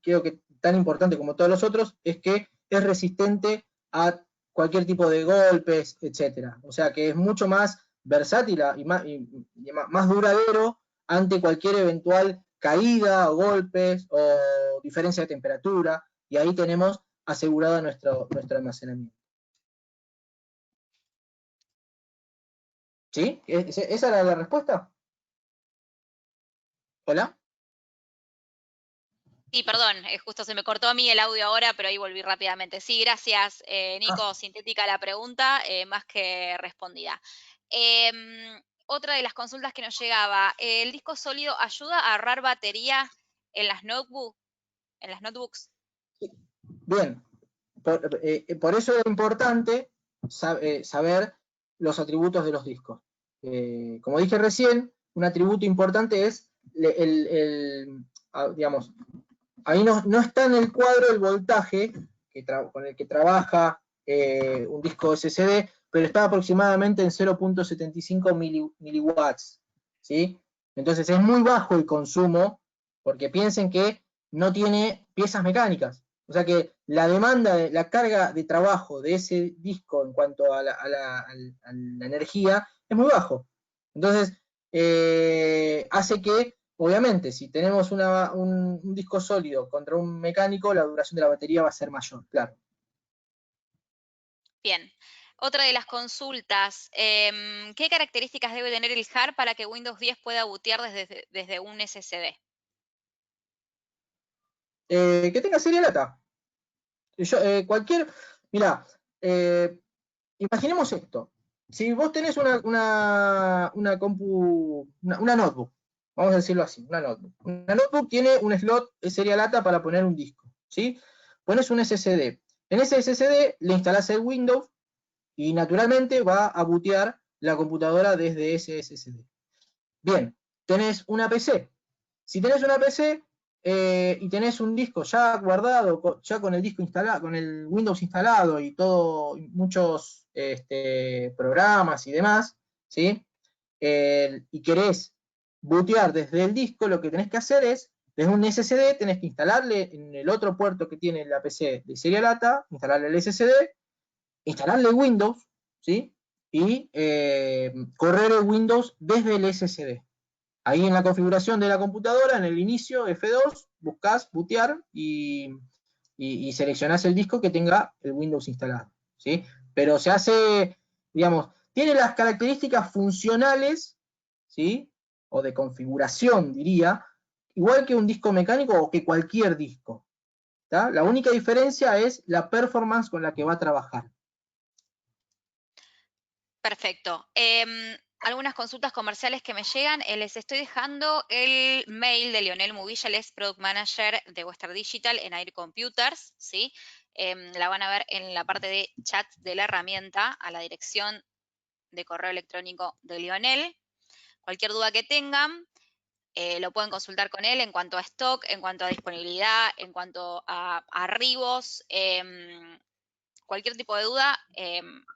creo que tan importante como todos los otros, es que es resistente a cualquier tipo de golpes, etc. O sea que es mucho más versátil y más duradero ante cualquier eventual caída o golpes o diferencia de temperatura, y ahí tenemos asegurado nuestro almacenamiento. ¿Sí? ¿Esa era la respuesta? ¿Hola? Sí, perdón, justo se me cortó a mí el audio ahora, pero ahí volví rápidamente. Sí, gracias, Nico. Sintética la pregunta, más que respondida. Otra de las consultas que nos llegaba, ¿el disco sólido ayuda a ahorrar batería en las notebooks? Bien, por eso es importante saber los atributos de los discos. Como dije recién, un atributo importante es digamos, ahí no está en el cuadro el voltaje con el que trabaja un disco SSD, pero está aproximadamente en 0.75 miliwatts, ¿sí? Entonces es muy bajo el consumo, porque piensen que no tiene piezas mecánicas. O sea que la demanda, la carga de trabajo de ese disco en cuanto a la energía es muy bajo. Entonces, hace que, obviamente, si tenemos un disco sólido contra un mecánico, la duración de la batería va a ser mayor, claro. Bien. Otra de las consultas, ¿qué características debe tener el hard para que Windows 10 pueda bootear desde un SSD? Que tenga serial ATA. Mira, imaginemos esto. Si vos tenés una compu, una notebook, vamos a decirlo así, una notebook. Una notebook tiene un slot serial ATA para poner un disco, ¿sí? Pones un SSD. En ese SSD le instalás el Windows y naturalmente va a bootear la computadora desde ese SSD. Bien, tenés una PC. Si tenés una PC y tenés un disco ya guardado, ya con el disco instalado, con el Windows instalado y todo, muchos programas y demás, ¿sí? Y querés bootear desde el disco, lo que tenés que hacer es, desde un SSD, tenés que instalarle en el otro puerto que tiene la PC de serial ATA, instalarle el SSD, instalarle Windows, ¿sí? Y correr el Windows desde el SSD. Ahí en la configuración de la computadora, en el inicio, F2, buscas bootear y seleccionás el disco que tenga el Windows instalado, ¿sí? Pero se hace, digamos, tiene las características funcionales, ¿sí? O de configuración, diría, igual que un disco mecánico o que cualquier disco, ¿tá? La única diferencia es la performance con la que va a trabajar. Perfecto. Algunas consultas comerciales que me llegan, les estoy dejando el mail de Lionel Movilla, él es Product Manager de Western Digital en Air Computers, ¿sí? La van a ver en la parte de chat de la herramienta a la dirección de correo electrónico de Lionel. Cualquier duda que tengan, lo pueden consultar con él en cuanto a stock, en cuanto a disponibilidad, en cuanto a arribos, cualquier tipo de duda,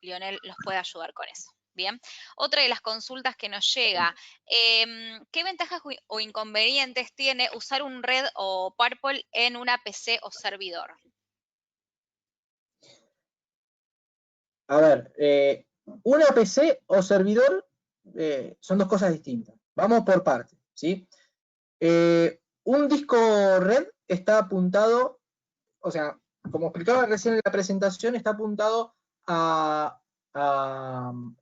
Lionel los puede ayudar con eso. Bien. Otra de las consultas que nos llega, ¿qué ventajas o inconvenientes tiene usar un Red o Purple en una PC o servidor? A ver, una PC o servidor son dos cosas distintas. Vamos por partes, ¿sí? Un disco red está apuntado, o sea, como explicaba recién en la presentación, está apuntado a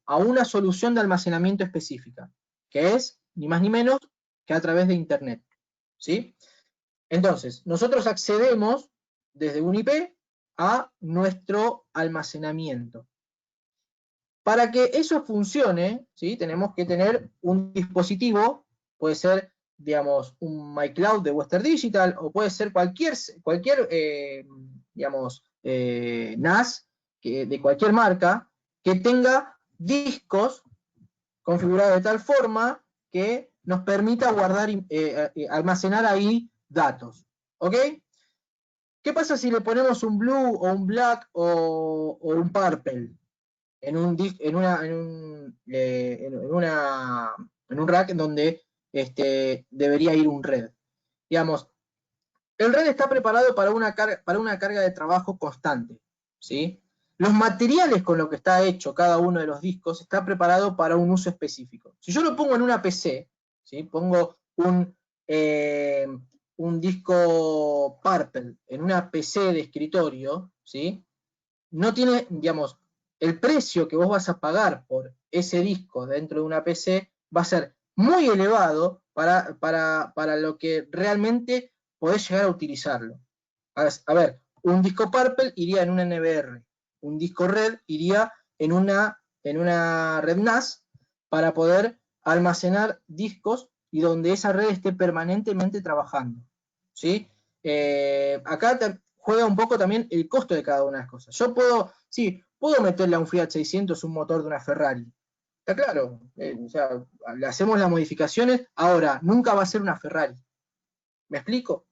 una solución de almacenamiento específica, que es ni más ni menos que a través de Internet, ¿sí? Entonces, nosotros accedemos desde un IP a nuestro almacenamiento. Para que eso funcione, ¿sí? Tenemos que tener un dispositivo, puede ser, digamos, un MyCloud de Western Digital, o puede ser cualquier digamos, NAS de cualquier marca, que tenga discos configurados de tal forma que nos permita guardar, almacenar ahí datos. ¿Ok? ¿Qué pasa si le ponemos un Blue o un Black o un Purple en un rack donde debería ir un Red? Digamos, el Red está preparado para una carga de trabajo constante, ¿sí? Los materiales con los que está hecho cada uno de los discos está preparado para un uso específico. Si yo lo pongo en una PC, ¿sí? Pongo un disco Purple en una PC de escritorio, ¿sí? No tiene, digamos, el precio que vos vas a pagar por ese disco dentro de una PC va a ser muy elevado para lo que realmente podés llegar a utilizarlo. A ver, un disco Purple iría en una NVR, un disco Red iría en una red NAS para poder almacenar discos y donde esa red esté permanentemente trabajando, ¿sí? Acá juega un poco también el costo de cada una de las cosas. Yo puedo meterle a un Fiat 600 un motor de una Ferrari. Está claro, o sea, le hacemos las modificaciones, ahora, nunca va a ser una Ferrari. ¿Me explico?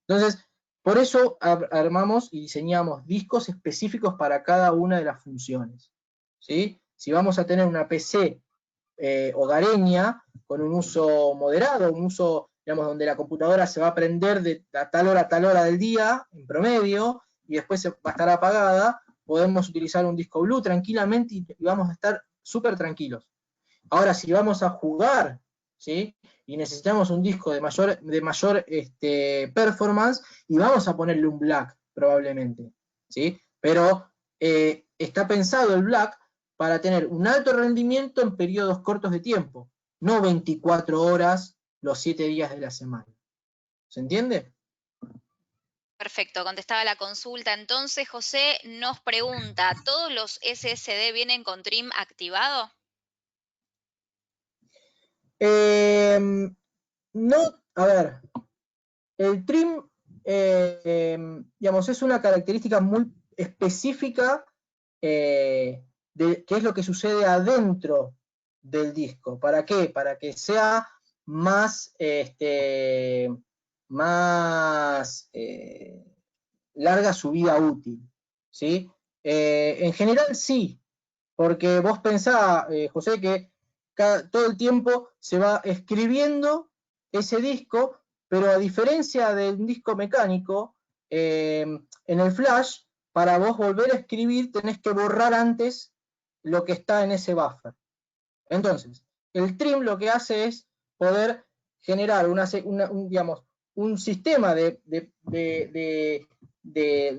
Entonces, por eso armamos y diseñamos discos específicos para cada una de las funciones, ¿sí? Si vamos a tener una PC hogareña, con un uso moderado, un uso, digamos, donde la computadora se va a prender de tal hora a tal hora del día, en promedio, y después va a estar apagada, podemos utilizar un disco Blue tranquilamente y vamos a estar súper tranquilos. Ahora, si vamos a jugar, ¿sí? Y necesitamos un disco de mayor performance, y vamos a ponerle un Black, probablemente, ¿sí? Pero está pensado el Black para tener un alto rendimiento en periodos cortos de tiempo, no 24 horas los 7 días de la semana. ¿Se entiende? Perfecto, contestaba la consulta. Entonces, José nos pregunta, ¿todos los SSD vienen con trim activado? No, a ver, el trim, digamos, es una característica muy específica de qué es lo que sucede adentro del disco. ¿Para qué? Para que sea más, larga su vida útil, ¿sí? En general sí, porque vos pensás, José, que todo el tiempo se va escribiendo ese disco, pero a diferencia de un disco mecánico, en el flash, para vos volver a escribir tenés que borrar antes lo que está en ese buffer. Entonces, el trim lo que hace es poder generar un sistema de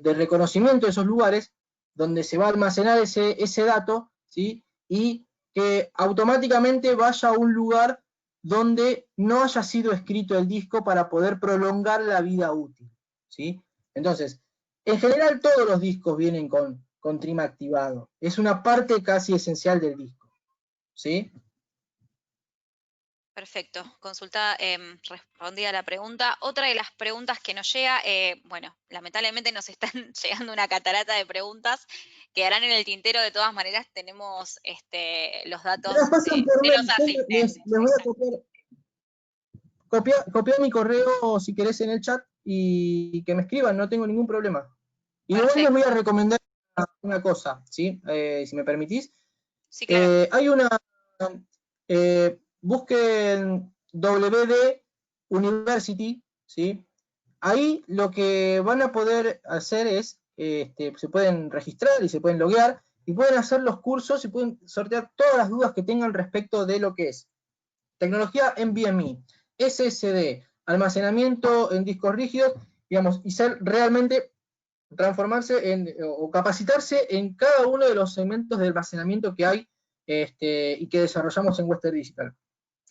reconocimiento de esos lugares donde se va a almacenar ese dato, ¿sí? Y que automáticamente vaya a un lugar donde no haya sido escrito el disco para poder prolongar la vida útil, ¿sí? Entonces, en general todos los discos vienen con trim activado. Es una parte casi esencial del disco, ¿sí? Perfecto, respondida la pregunta. Otra de las preguntas que nos llega, bueno, lamentablemente nos están llegando una catarata de preguntas, quedarán en el tintero. De todas maneras, tenemos los datos Las pasan por de mail, los asistentes. les voy a copiar mi correo si querés en el chat y que me escriban, no tengo ningún problema. Y igual les voy a recomendar una cosa, ¿sí? Si me permitís. Sí, claro. Hay una, busquen WD University, ¿sí? Ahí lo que van a poder hacer es, se pueden registrar y se pueden loguear, y pueden hacer los cursos y pueden sortear todas las dudas que tengan respecto de lo que es tecnología NVMe, SSD, almacenamiento en discos rígidos, digamos, y ser realmente transformarse o capacitarse en cada uno de los segmentos de almacenamiento que hay y que desarrollamos en Western Digital.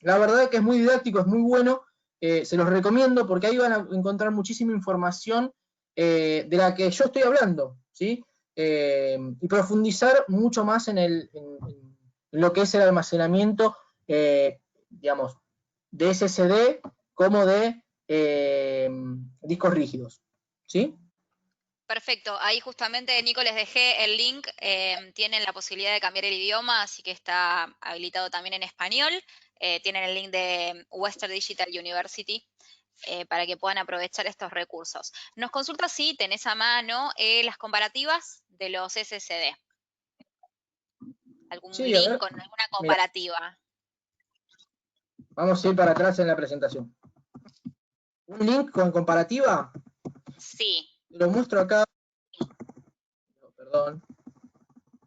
La verdad es que es muy didáctico, es muy bueno, se los recomiendo porque ahí van a encontrar muchísima información de la que yo estoy hablando, ¿sí? Y profundizar mucho más en lo que es el almacenamiento, digamos, de SSD como de discos rígidos, ¿sí? Perfecto, ahí justamente, Nico, les dejé el link, tienen la posibilidad de cambiar el idioma, así que está habilitado también en español. Tienen el link de Western Digital University para que puedan aprovechar estos recursos. Nos consulta si tenés a mano las comparativas de los SSD. ¿Algún Sí, a link ver, con alguna mira, comparativa? vamos a ir para atrás en la presentación. Un link con comparativa, Sí, lo muestro acá, no, perdón,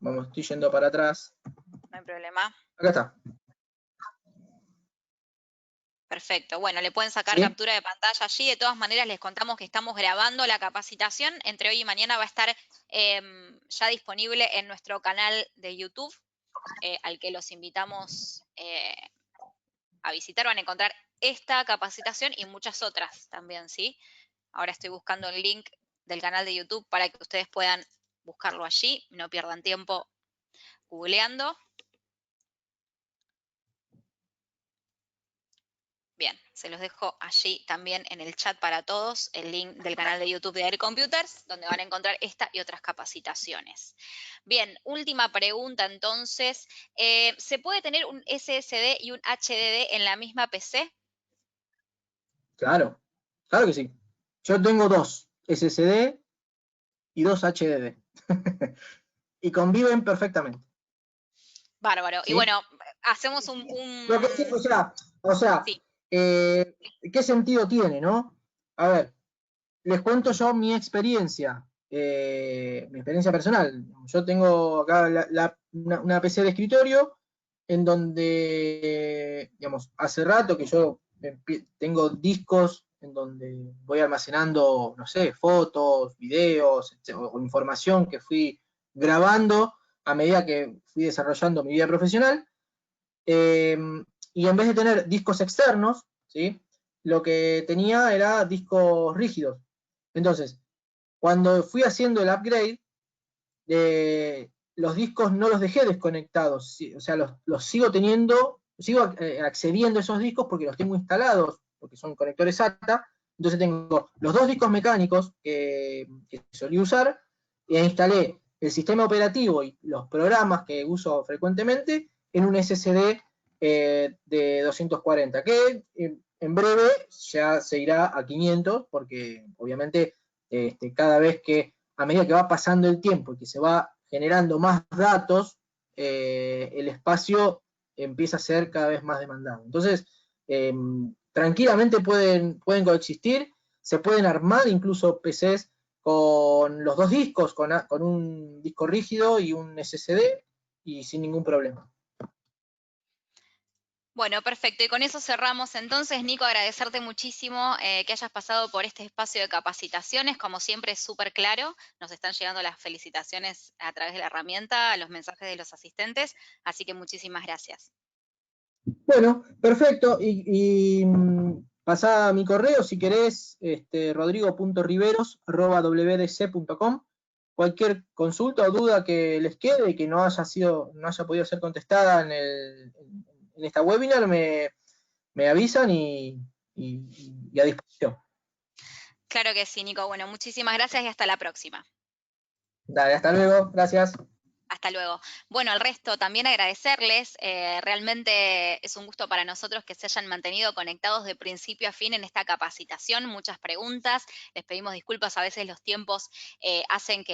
vamos, estoy yendo para atrás. no hay problema. Acá está, Perfecto. Bueno, le pueden sacar ¿sí? captura de pantalla allí. De todas maneras, les contamos que estamos grabando la capacitación. Entre hoy y mañana va a estar ya disponible en nuestro canal de YouTube, al que los invitamos a visitar. Van a encontrar esta capacitación y muchas otras también, ¿sí? Ahora estoy buscando el link del canal de YouTube para que ustedes puedan buscarlo allí. No pierdan tiempo googleando. Bien, se los dejo allí también en el chat para todos, el link del canal de YouTube de Air Computers, donde van a encontrar esta y otras capacitaciones. Bien, última pregunta entonces. ¿Se puede tener un SSD y un HDD en la misma PC? Claro, claro que sí. Yo tengo dos SSD y dos HDD. Y conviven perfectamente, Bárbaro. Y ¿sí? bueno, hacemos Lo que sí, sí, ¿qué sentido tiene, no? A ver, les cuento yo mi experiencia personal. Yo tengo acá una PC de escritorio en donde, digamos, hace rato que yo tengo discos en donde voy almacenando, no sé, fotos, videos o información que fui grabando a medida que fui desarrollando mi vida profesional. Eh, y en vez de tener discos externos, ¿sí? Lo que tenía era discos rígidos. Entonces, cuando fui haciendo el upgrade, los discos no los dejé desconectados, o sea, los sigo teniendo, sigo accediendo a esos discos porque los tengo instalados, porque son conectores SATA. Entonces tengo los dos discos mecánicos que solía usar, e instalé el sistema operativo y los programas que uso frecuentemente en un SSD de 240, que en breve ya se irá a 500, porque obviamente cada vez que, a medida que va pasando el tiempo y que se va generando más datos, el espacio empieza a ser cada vez más demandado. Entonces, tranquilamente pueden coexistir, se pueden armar incluso PCs con los dos discos, con un disco rígido y un SSD, y sin ningún problema. bueno, perfecto. Y con eso cerramos entonces, Nico, agradecerte muchísimo que hayas pasado por este espacio de capacitaciones. Como siempre, es súper claro. Nos están llegando las felicitaciones a través de la herramienta, los mensajes de los asistentes. Así que muchísimas gracias. Bueno, perfecto. Pasá mi correo si querés, rodrigo.riveros@wdc.com. Cualquier consulta o duda que les quede y que no haya podido ser contestada en esta webinar, me avisan y a disposición. Claro que sí, Nico. Bueno, muchísimas gracias y hasta la próxima. Dale, hasta luego. Gracias. Hasta luego. Bueno, al resto también agradecerles. Realmente es un gusto para nosotros que se hayan mantenido conectados de principio a fin en esta capacitación. Muchas preguntas. Les pedimos disculpas. A veces los tiempos hacen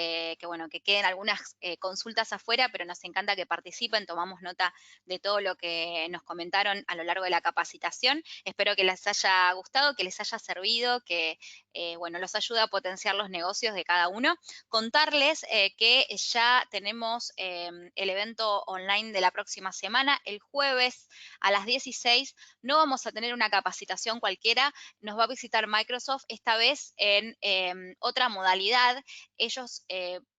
bueno, que queden algunas consultas afuera, pero nos encanta que participen. Tomamos nota de todo lo que nos comentaron a lo largo de la capacitación. Espero que les haya gustado, que les haya servido, que bueno, los ayude a potenciar los negocios de cada uno. Contarles que ya tenemos el evento online de la próxima semana, el jueves a las 16. No vamos a tener una capacitación cualquiera, nos va a visitar Microsoft, esta vez en otra modalidad. Ellos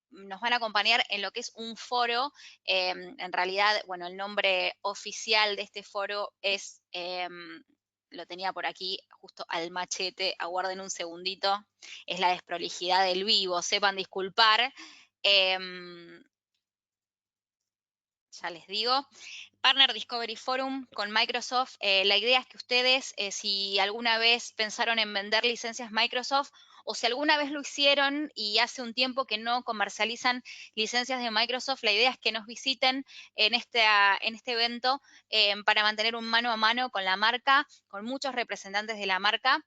nos van a acompañar en lo que es un foro. En realidad, bueno, el nombre oficial de este foro es lo tenía por aquí justo al machete, aguarden un segundito, es la desprolijidad del vivo, sepan disculpar. Ya les digo. Partner Discovery Forum con Microsoft. La idea es que ustedes, si alguna vez pensaron en vender licencias Microsoft o si alguna vez lo hicieron y hace un tiempo que no comercializan licencias de Microsoft, la idea es que nos visiten en este evento para mantener un mano a mano con la marca, con muchos representantes de la marca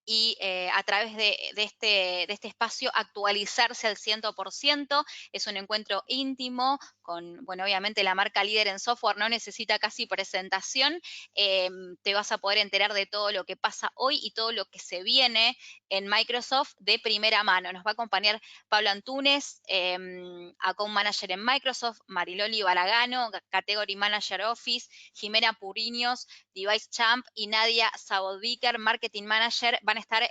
y a través de este espacio actualizarse al 100%. Es un encuentro íntimo con, bueno, obviamente la marca líder en software no necesita casi presentación. Te vas a poder enterar de todo lo que pasa hoy y todo lo que se viene en Microsoft de primera mano. Nos va a acompañar Pablo Antunes, Account Manager en Microsoft, Mariloli Balagano, Category Manager Office, Jimena Puriños, Device Champ y Nadia Sabodviker, Marketing Manager, van a estar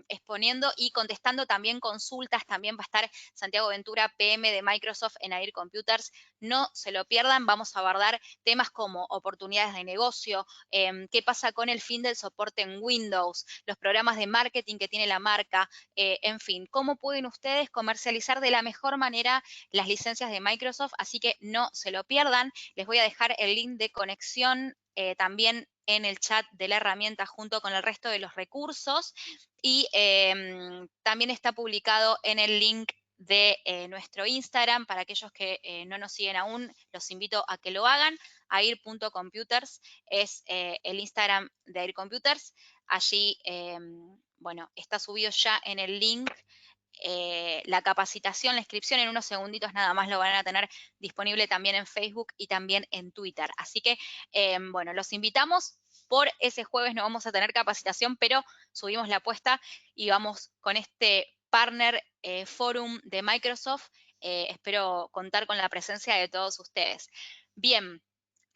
exponiendo y contestando también consultas. También va a estar Santiago Ventura, PM de Microsoft en Air Computers. No se lo pierdan, vamos a abordar temas como oportunidades de negocio, qué pasa con el fin del soporte en Windows, los programas de marketing que tiene la marca, en fin, cómo pueden ustedes comercializar de la mejor manera las licencias de Microsoft, así que no se lo pierdan. Les voy a dejar el link de conexión también en el chat de la herramienta junto con el resto de los recursos y también está publicado en el link de nuestro Instagram. Para aquellos que no nos siguen aún, los invito a que lo hagan. Air.computers es el Instagram de Air Computers. Allí, bueno, está subido ya en el link la capacitación, la inscripción. En unos segunditos nada más lo van a tener disponible también en Facebook y también en Twitter. Así que, bueno, los invitamos. Por ese jueves no vamos a tener capacitación, pero subimos la apuesta y vamos con este Partner Forum de Microsoft. Espero contar con la presencia de todos ustedes. Bien.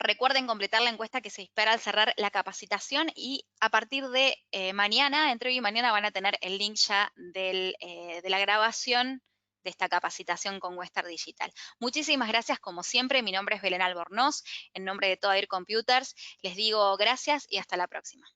Recuerden completar la encuesta que se dispara al cerrar la capacitación y a partir de mañana, entre hoy y mañana, van a tener el link ya de la grabación de esta capacitación con Western Digital. Muchísimas gracias, como siempre. Mi nombre es Belén Albornoz. En nombre de toda Air Computers, les digo gracias y hasta la próxima.